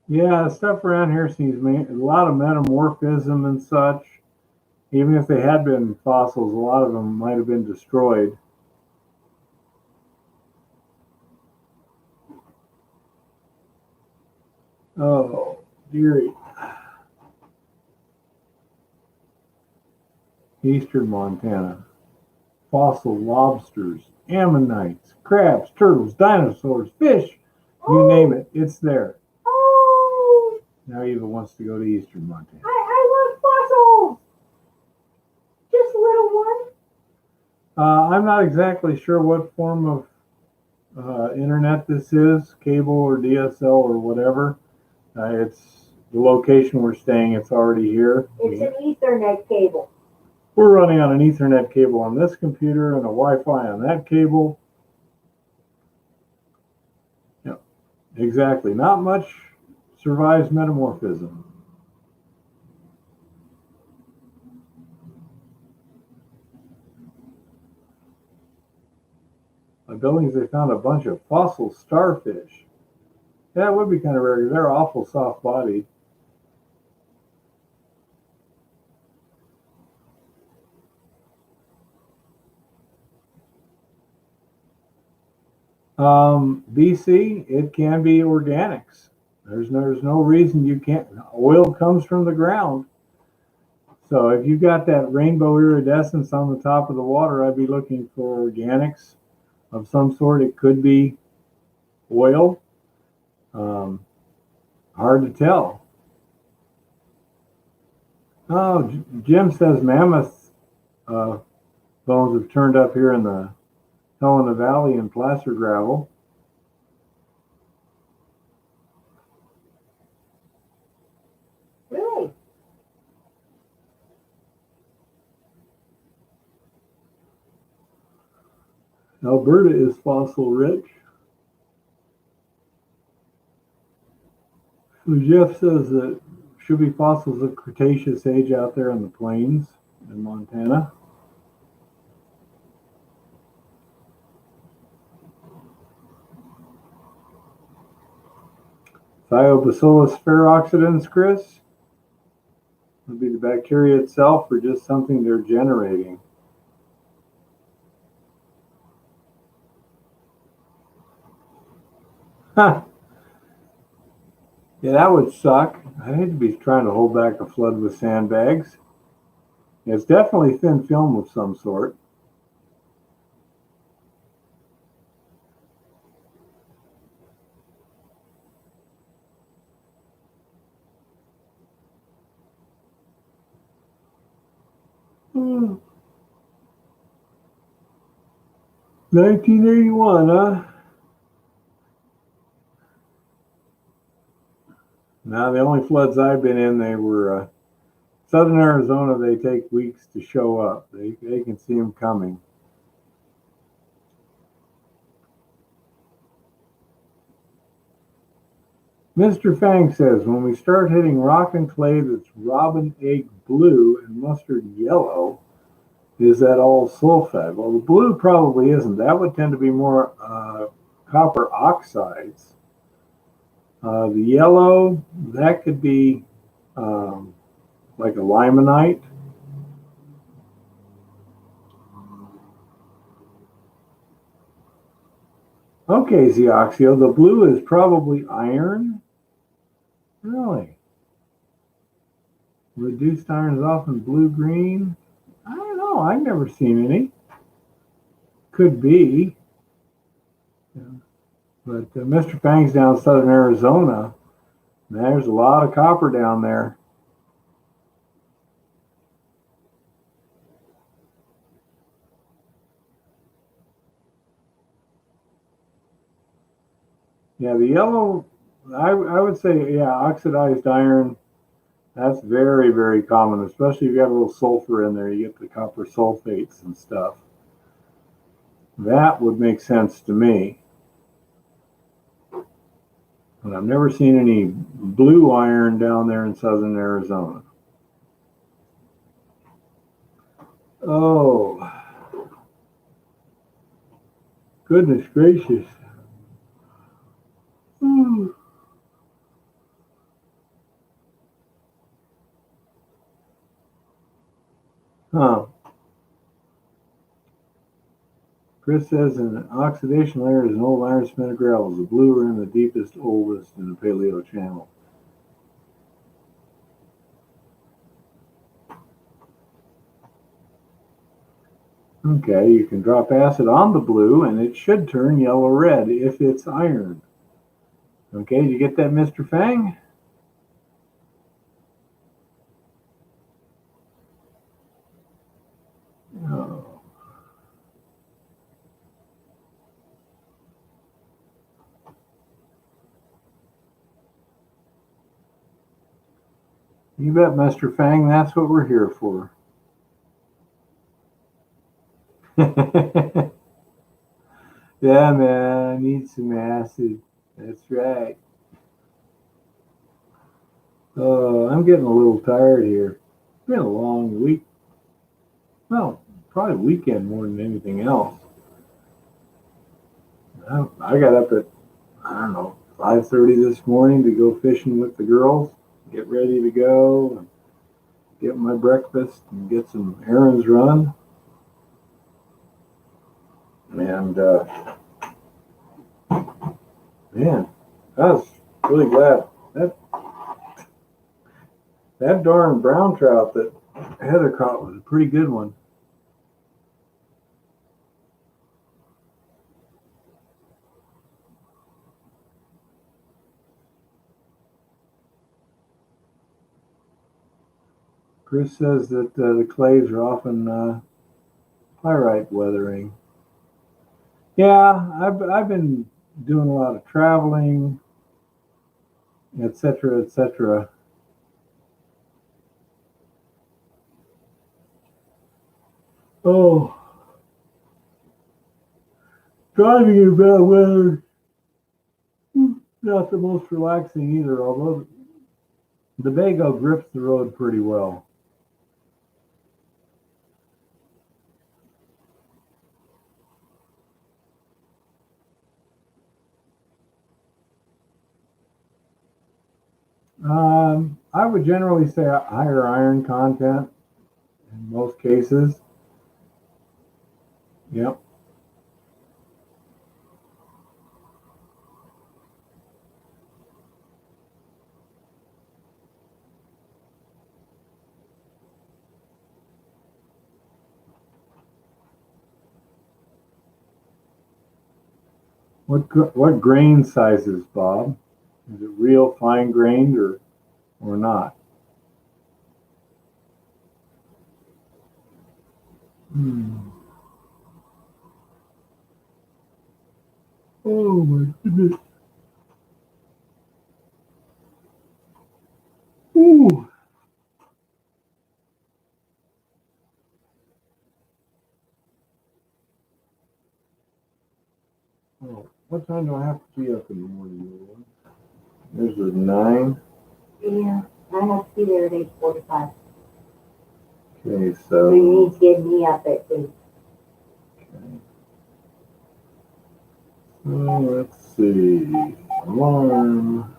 Yeah, stuff around here seems a lot of metamorphism and such. Even if they had been fossils, a lot of them might have been destroyed. Oh, dearie. Eastern Montana. Fossil lobsters, ammonites, crabs, turtles, dinosaurs, fish. You name it, it's there. Oh, Now Eva wants to go to Eastern Montana. I love fossils. Just a little one. I'm not exactly sure what form of internet this is, cable or DSL or whatever. It's the location we're staying. It's already here. It's an Ethernet cable. We're running on an Ethernet cable on this computer and a Wi-Fi on that cable. Yep, exactly. Not much survives metamorphism. On Billings, they found a bunch of fossil starfish. That would be kind of rare. They're awful soft-bodied. BC, it can be organics. There's no reason you can't. Oil comes from the ground. So if you've got that rainbow iridescence on the top of the water, I'd be looking for organics of some sort. It could be oil. Hard to tell. Oh, Jim says mammoth bones have turned up here in the Helena Valley and placer gravel. Really? Alberta is fossil rich. Jeff says that should be fossils of Cretaceous age out there in the plains in Montana. Thiobacillus ferroxidans, Chris? Would be the bacteria itself or just something they're generating? Huh. Yeah, that would suck. I hate to be trying to hold back a flood with sandbags. It's definitely thin film of some sort. Hmm. 1981, huh? Now, the only floods I've been in, they were southern Arizona. They take weeks to show up. They can see them coming. Mr. Fang says, when we start hitting rock and clay that's robin egg blue and mustard yellow, is that all sulfide? Well, the blue probably isn't. That would tend to be more copper oxides. The yellow, that could be like a limonite. Okay, Zeoxio, the blue is probably iron. Really? Reduced iron is often blue-green. I don't know. I've never seen any. Could be. Yeah. But Mr. Fang's down southern Arizona. There's a lot of copper down there. Yeah, the yellow, I would say, yeah, oxidized iron, that's very, very common, especially if you got a little sulfur in there. You get the copper sulfates and stuff. That would make sense to me. But I've never seen any blue iron down there in southern Arizona. Oh, goodness gracious. Ooh. Huh. Chris says an oxidation layer is an old iron cemented gravels. The blue are in the deepest, oldest in the Paleo Channel. Okay, you can drop acid on the blue and it should turn yellow-red if it's iron. Okay, did you get that, Mr. Fang? Oh. You bet, Mr. Fang, that's what we're here for. Yeah, man, I need some acid. That's right. Oh, I'm getting a little tired here. It's been a long week. Well, probably weekend more than anything else. I got up at, I don't know, 5:30 this morning to go fishing with the girls, get ready to go, and get my breakfast and get some errands run. And man, I was really glad that darn brown trout that Heather caught was a pretty good one. Chris says that the clays are often pyrite weathering. Yeah, I've been doing a lot of traveling, etc., etc. Oh, driving in bad weather, not the most relaxing either, although the Bago grips the road pretty well. I would generally say a higher iron content in most cases. Yep. What grain sizes, Bob? Is it real fine grained or not? Hmm. Oh my goodness. Oh, what time do I have to be up in the morning? There's a 9. Yeah, I have to be there at 8:45. Okay, So you need to get me up at 8. Okay. Let's see. Alarm.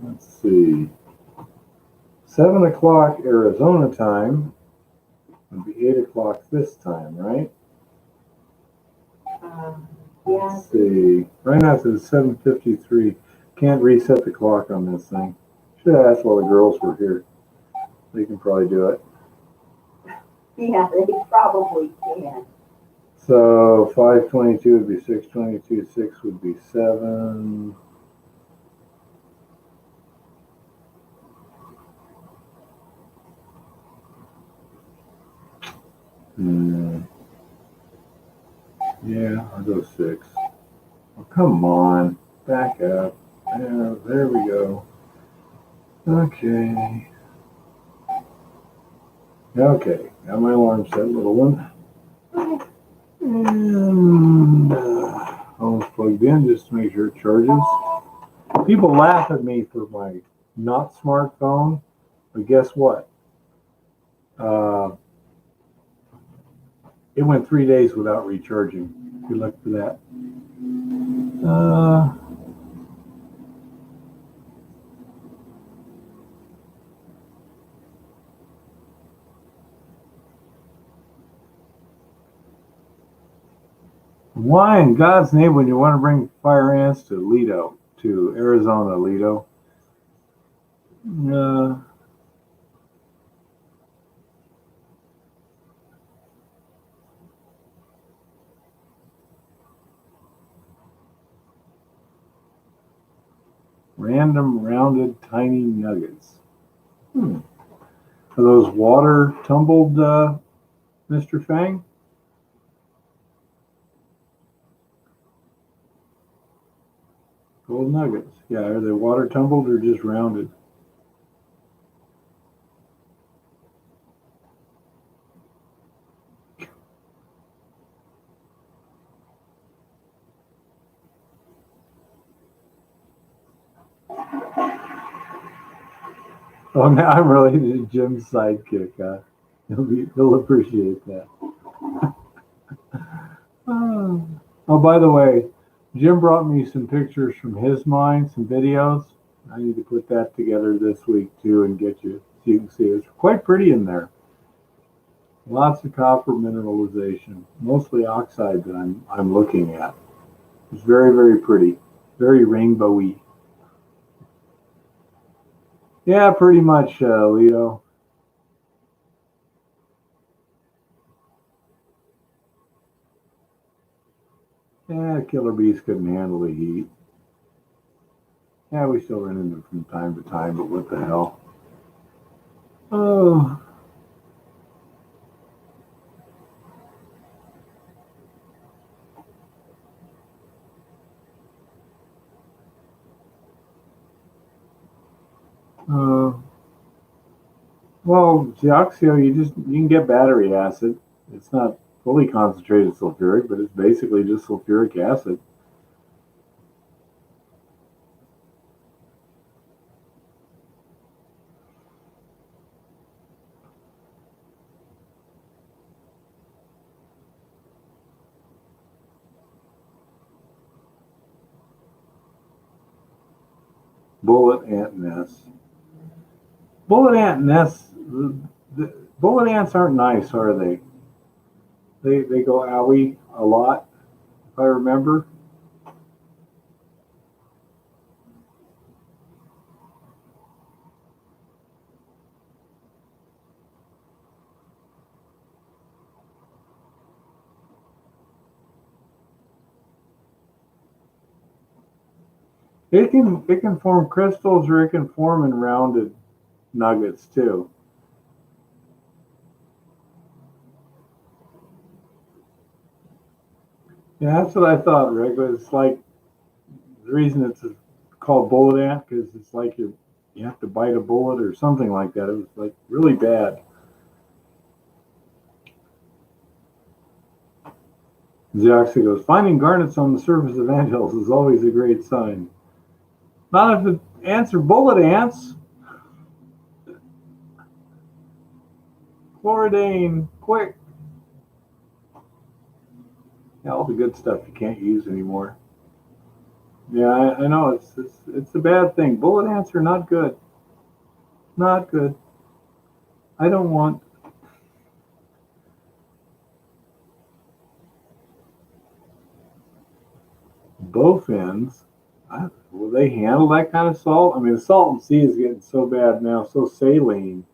Let's see. 7 o'clock Arizona time would be 8 o'clock this time, right? Yeah. Let's see. Right now it's 7:53. Can't reset the clock on this thing. Should have asked while the girls were here. They can probably do it. Yeah, they probably can. So 5:22 would be 6:22. 6 would be 7. Yeah, I'll go 6. Oh, come on. Back up. Yeah, there we go. Okay. Okay. Got my alarm set, little one. And almost plugged in just to make sure it charges. People laugh at me for my not smartphone, but guess what? It went 3 days without recharging. Good luck for that. Why in God's name would you want to bring fire ants to Lido, to Arizona, Lido? Random rounded tiny nuggets. Are those water tumbled, Mr. Fang? Gold nuggets. Yeah, are they water tumbled or just rounded? Oh, now I'm related to Jim's sidekick. He'll appreciate that. Oh, by the way, Jim brought me some pictures from his mine, some videos. I need to put that together this week too and get you so you can see it's quite pretty in there. Lots of copper mineralization, mostly oxide that I'm looking at. It's very, very pretty, very rainbowy. Yeah, pretty much, Leo. Yeah, killer bees couldn't handle the heat. Yeah, we still run into them from time to time, but what the hell? Oh. Well, Deoxyo, you can get battery acid. It's not fully concentrated sulfuric, but it's basically just sulfuric acid. Bullet ant nests. Bullet ant nests. The bullet ants aren't nice, are they? They go owie a lot, if I remember. It can form crystals or it can form in rounded nuggets too. Yeah, that's what I thought, Rick. It's like the reason it's called bullet ant because it's like you have to bite a bullet or something like that. It was like really bad. Zoxy goes, finding garnets on the surface of anthills is always a great sign. Not if the ants are bullet ants. Chloridane, quick. Yeah, all the good stuff you can't use anymore. Yeah, I know it's a bad thing. Bullet ants are not good. Not good. I don't want. Bowfins. Will they handle that kind of salt? I mean, the Salton Sea is getting so bad now, so saline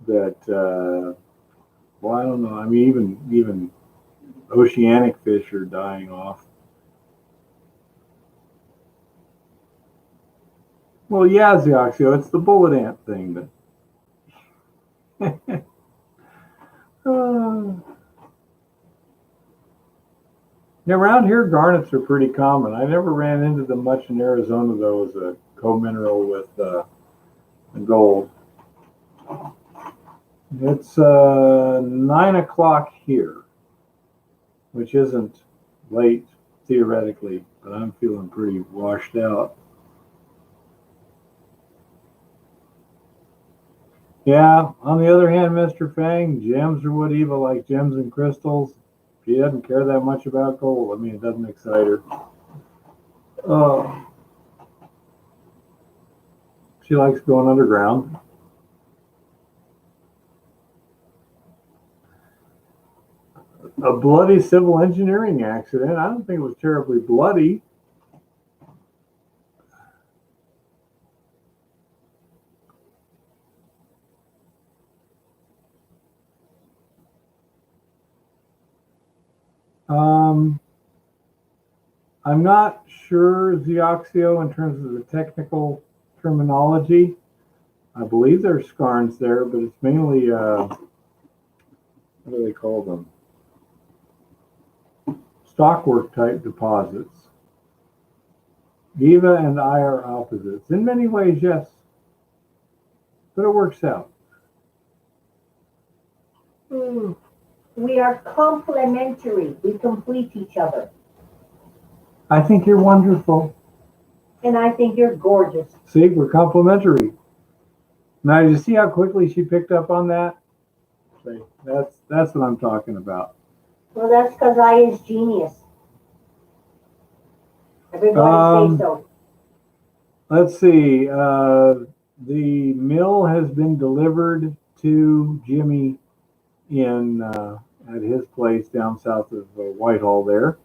that. Well, I don't know. I mean, even oceanic fish are dying off. Well, yeah, Zioxio, it's the bullet ant thing that. Yeah, around here, garnets are pretty common. I never ran into them much in Arizona, though, as a co-mineral with gold. It's 9 o'clock here, which isn't late theoretically, but I'm feeling pretty washed out. Yeah, on the other hand, Mr. Fang, gems are what Eva likes, gems and crystals. She doesn't care that much about gold. I mean, it doesn't excite her. She likes going underground. A bloody civil engineering accident. I don't think it was terribly bloody. I'm not sure, Zioxio, in terms of the technical terminology. I believe there's skarns there, but it's mainly, what do they call them? Stockwork type deposits. Eva and I are opposites. In many ways, yes. But it works out. We are complementary. We complete each other. I think you're wonderful. And I think you're gorgeous. See, we're complementary. Now, you see how quickly she picked up on that? See, that's what I'm talking about. Well, that's because I is genius. Everybody say so. Let's see. The mill has been delivered to Jimmy in at his place down south of Whitehall there,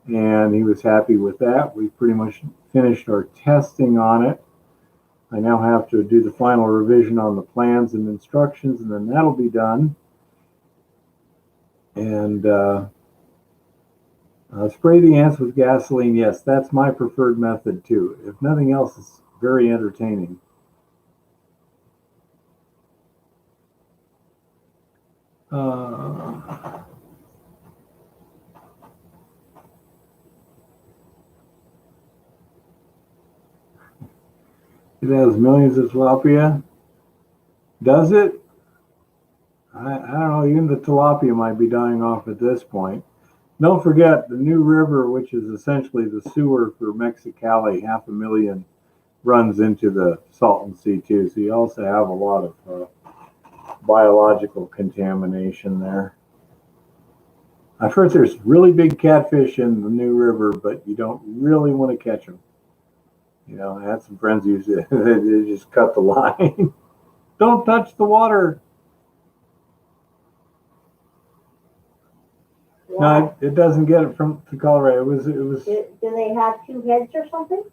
and he was happy with that. We pretty much finished our testing on it. I now have to do the final revision on the plans and instructions, and then that'll be done. And spray the ants with gasoline. Yes, that's my preferred method too. If nothing else, it's very entertaining. It has millions of tilapia. Does it? I don't know. Even the tilapia might be dying off at this point. Don't forget the New River, which is essentially the sewer for Mexicali, 500,000 runs into the Salton Sea too. So you also have a lot of biological contamination there. I've heard there's really big catfish in the New River, but you don't really want to catch them. You know, I had some friends use it. They just cut the line. Don't touch the water. No, it doesn't get it from Colorado. It was. Do they have two heads or something?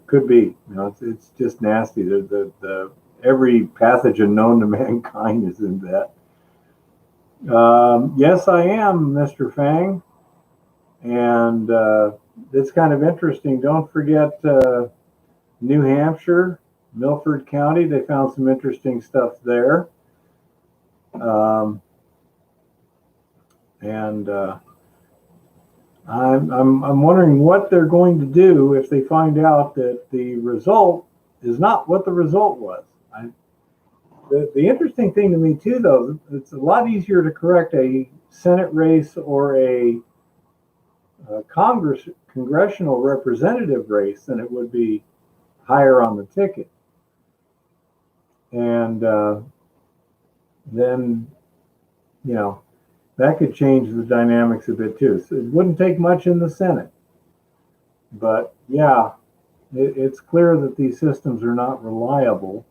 Could be. You know, it's just nasty. The every pathogen known to mankind is in that. Yes, I am, Mr. Fang, and it's kind of interesting. Don't forget New Hampshire, Milford County. They found some interesting stuff there. And I'm wondering what they're going to do if they find out that the result is not what the result was. The interesting thing to me too, though, it's a lot easier to correct a Senate race or a congressional representative race than it would be higher on the ticket. And then, you know, that could change the dynamics a bit too. So it wouldn't take much in the Senate. But yeah, it's clear that these systems are not reliable.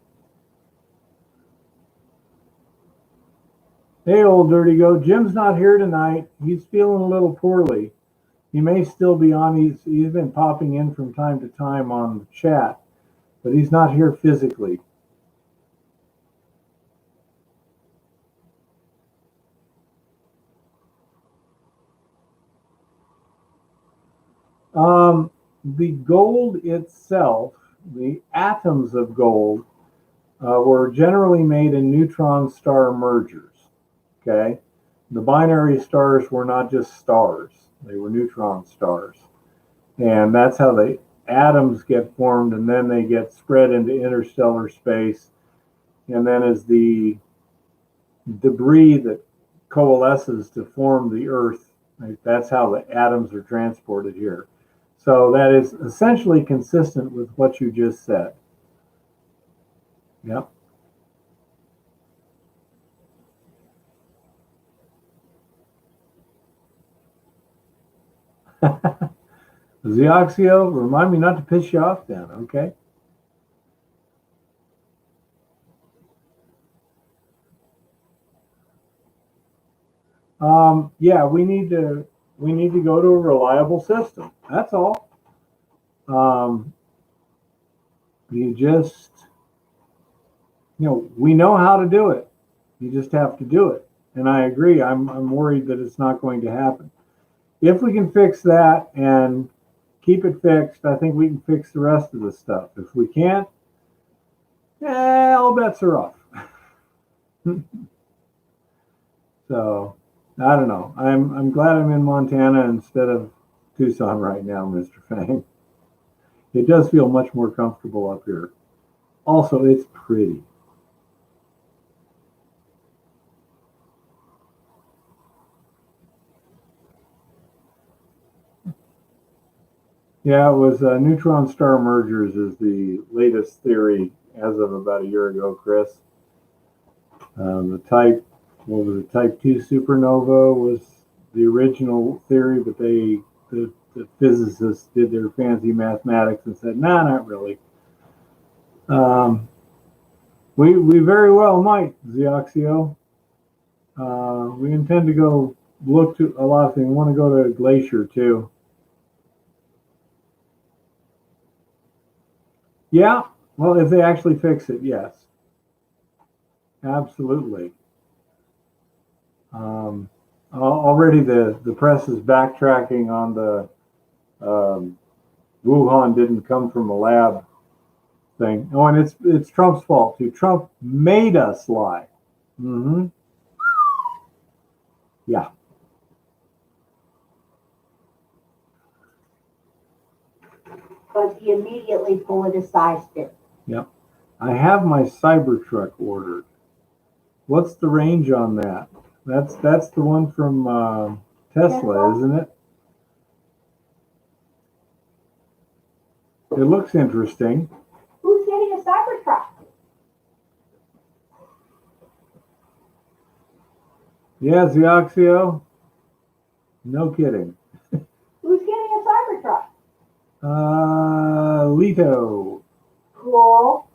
Hey, old dirty goat, Jim's not here tonight. He's feeling a little poorly. He may still be on. He's been popping in from time to time on the chat, but he's not here physically. The gold itself, the atoms of gold, were generally made in neutron star mergers. Okay, the binary stars were not just stars; they were neutron stars, and that's how the atoms get formed, and then they get spread into interstellar space, and then as the debris that coalesces to form the Earth, right, that's how the atoms are transported here. So that is essentially consistent with what you just said. Yep. Zioxio, remind me not to piss you off then, okay? Yeah, we need to go to a reliable system. That's all. You just, we know how to do it. You just have to do it. And I agree. I'm worried that it's not going to happen. If we can fix that and keep it fixed, I think we can fix the rest of the stuff. If we can't, all bets are off. So I don't know. I'm glad I'm in Montana instead of Tucson right now, Mr. Fang. It does feel much more comfortable up here. Also, it's pretty. Yeah, it was neutron star mergers is the latest theory as of about a year ago, Chris. The type 2 supernova was the original theory, but the physicists did their fancy mathematics and said, nah, not really. We very well might, Zioxio. We intend to go look to a lot of things. We want to go to Glacier too. Yeah, well, if they actually fix it, yes. Absolutely. Already the press is backtracking on the Wuhan didn't come from a lab thing. Oh, and it's Trump's fault too. Trump made us lie. Mm-hmm. Yeah. But he immediately politicized it. Yep. I have my Cybertruck ordered. What's the range on that? That's the one from Tesla, isn't it? It looks interesting. Who's getting a Cybertruck? Yeah, Zioxio. No kidding. Who's getting a Cybertruck? Leto. Cool.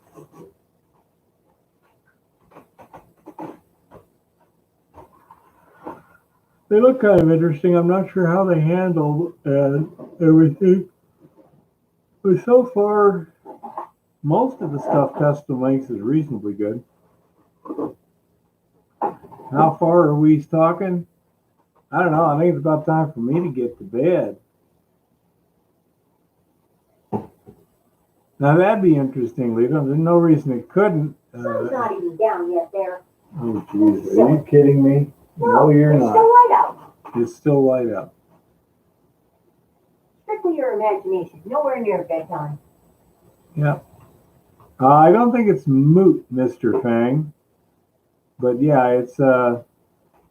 They look kind of interesting. I'm not sure how they handle everything. But so far, most of the stuff Tesla makes is reasonably good. How far are we talking? I don't know. I think it's about time for me to get to bed. Now that'd be interesting, Leto. There's no reason it couldn't. Sun's not even down yet there. Oh, jeez. Are you kidding me? No, you're not. It's still light out. It's still light out. Strictly your imagination. Nowhere near bedtime. Yeah. I don't think it's moot, Mr. Fang. But yeah, it's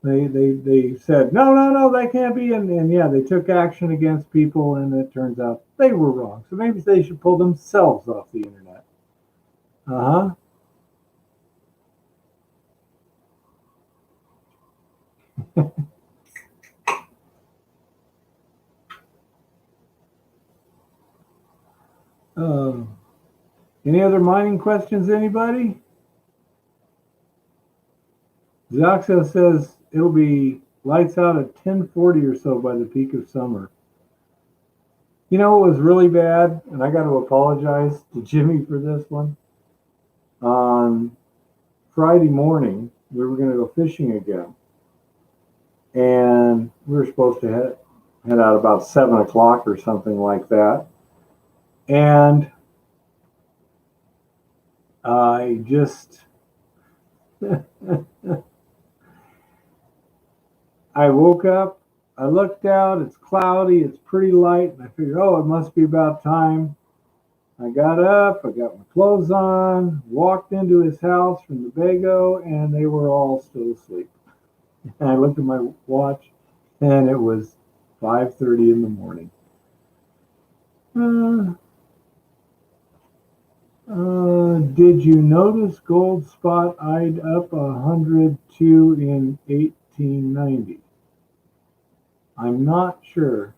they said no, that can't be, and yeah, they took action against people, and it turns out they were wrong. So maybe they should pull themselves off the internet. Uh huh. um, any other mining questions, anybody? Zoxo says it'll be lights out at 10:40 or so by the peak of summer. You know, it was really bad, and I got to apologize to Jimmy for this one. On Friday morning, we were going to go fishing again, and we were supposed to head out about 7 o'clock or something like that. And I just, I woke up, I looked out, it's cloudy, it's pretty light, and I figured, oh, it must be about time. I got up, I got my clothes on, walked into his house from the Bago, and they were all still asleep. And I looked at my watch, and it was 5:30 in the morning. Did you notice gold spot eyed up 102 in 1890? I'm not sure.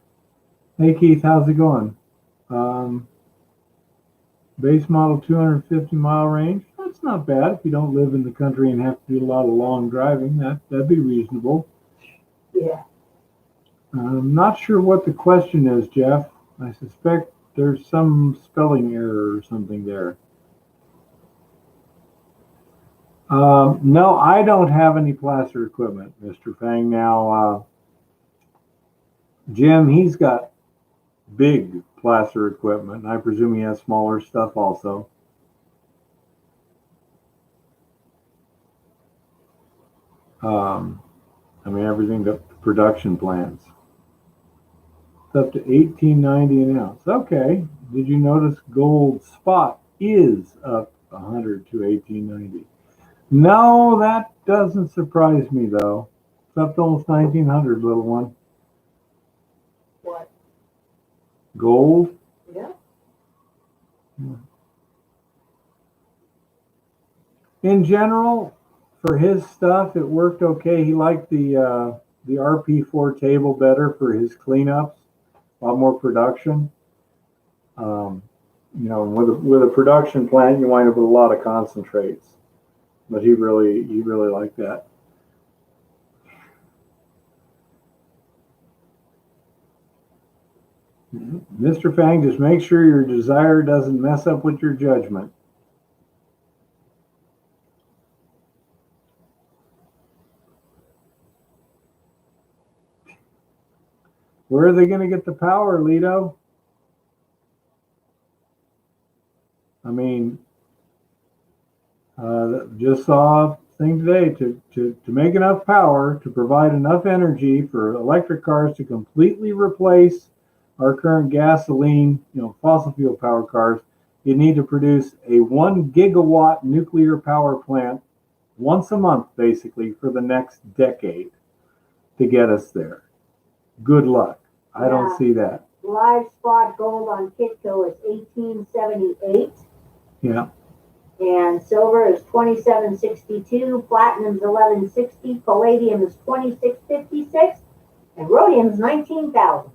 Hey Keith, how's it going? Um, Base model 250-mile range. That's not bad if you don't live in the country and have to do a lot of long driving. That'd be reasonable. Yeah. I'm not sure what the question is, Jeff. I suspect there's some spelling error or something there. No, I don't have any placer equipment, Mr. Fang. Now, Jim, he's got big placer equipment, and I presume he has smaller stuff also. I mean, everything to production plants. It's up to 18.90 an ounce. Okay. Did you notice gold spot is up 100 to 18.90? No, that doesn't surprise me though. It's up to almost 1900, little one. What? Gold. Yeah. In general, for his stuff, it worked okay. He liked the RP4 table better for his cleanups. A lot more production. You know, with a production plant, you wind up with a lot of concentrates. But he really liked that. Mr. Fang, just make sure your desire doesn't mess up with your judgment. Where are they going to get the power, Lito? I mean, just saw a thing today to make enough power to provide enough energy for electric cars to completely replace our current gasoline, fossil fuel power cars. You need to produce a 1 gigawatt nuclear power plant once a month, basically, for the next decade to get us there. Good luck. I don't see that. Live spot gold on Kitco is 1878. Yeah. And silver is 2762, platinum is 1160, palladium is 2656, and rhodium is 19,000.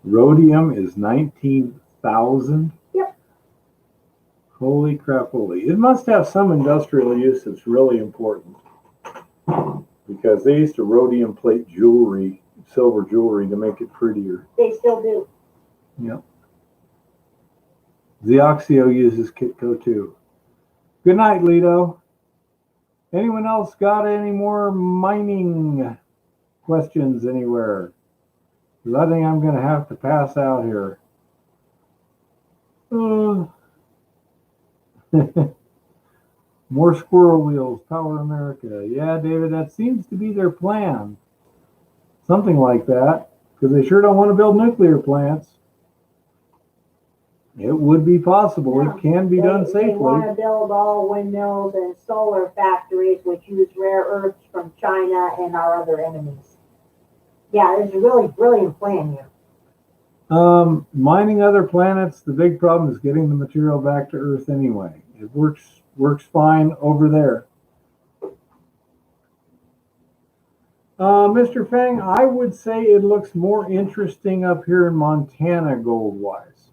Rhodium is 19,000? Yep. Holy crap, holy. It must have some industrial use that's really important. Because they used to rhodium plate jewelry, silver jewelry, to make it prettier. They still do. Yep. Zioxio uses Kitco too. Good night, Lito. Anyone else got any more mining questions anywhere? Because I think I'm going to have to pass out here. More squirrel wheels, Power America. Yeah, David, that seems to be their plan. Something like that, because they sure don't want to build nuclear plants. It would be possible. Yeah. It can be done They safely. want to build all windmills and solar factories which use rare earths from China and our other enemies. Yeah, there's a really brilliant plan here. Mining other planets, the big problem is getting the material back to Earth anyway. It works fine over there. Mr. Fang, I would say it looks more interesting up here in Montana gold-wise.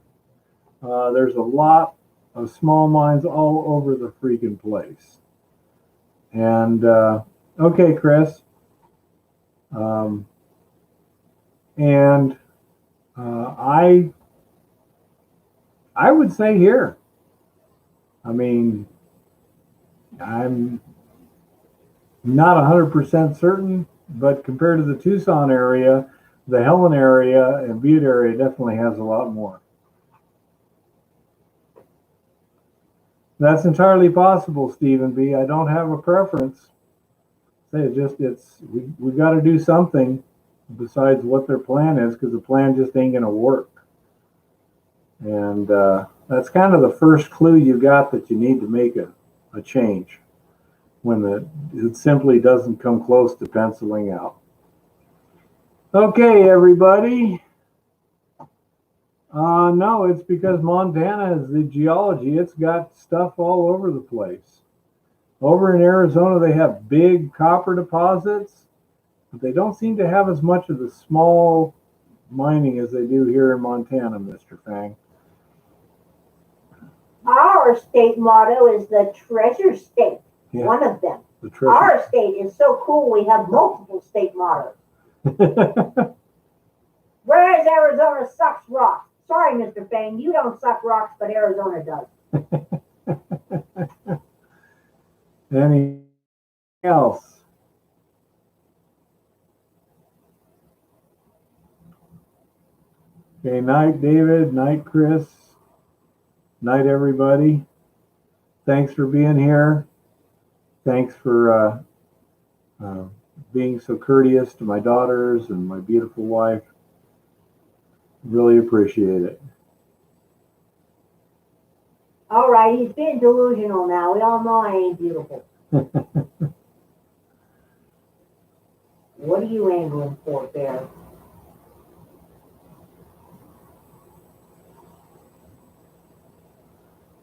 There's a lot of small mines all over the freaking place. And, okay, Chris. And I would say here. I mean, I'm not 100% certain, but compared to the Tucson area, the Helen area and Butte area definitely has a lot more. That's entirely possible, Stephen B. I don't have a preference. Say we got to do something besides what their plan is, because the plan just ain't going to work. And that's kind of the first clue you got that you need to make a change when it simply doesn't come close to penciling out. Okay, everybody. No, it's because Montana is the geology. It's got stuff all over the place. Over in Arizona, they have big copper deposits, but they don't seem to have as much of the small mining as they do here in Montana, Mr. Fang. Our state motto is the treasure state. Yeah. One of them. The treasure. Our state is so cool we have multiple state mottos. Whereas Arizona sucks rocks. Sorry, Mr. Fang, you don't suck rocks, but Arizona does. Anything else? Okay, night, David. Night, Chris. Night, everybody. Thanks for being here. Thanks for being so courteous to my daughters and my beautiful wife. Really appreciate it. All right, he's being delusional now. We all know I ain't beautiful. What are you angling for, Bear?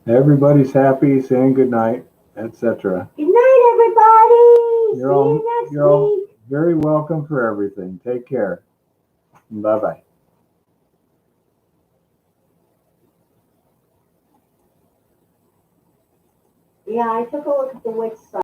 Everybody's happy, saying good night, etc. Good night, everybody. See you next week. Very welcome for everything. Take care. Bye-bye. Yeah, I took a look at the witch site.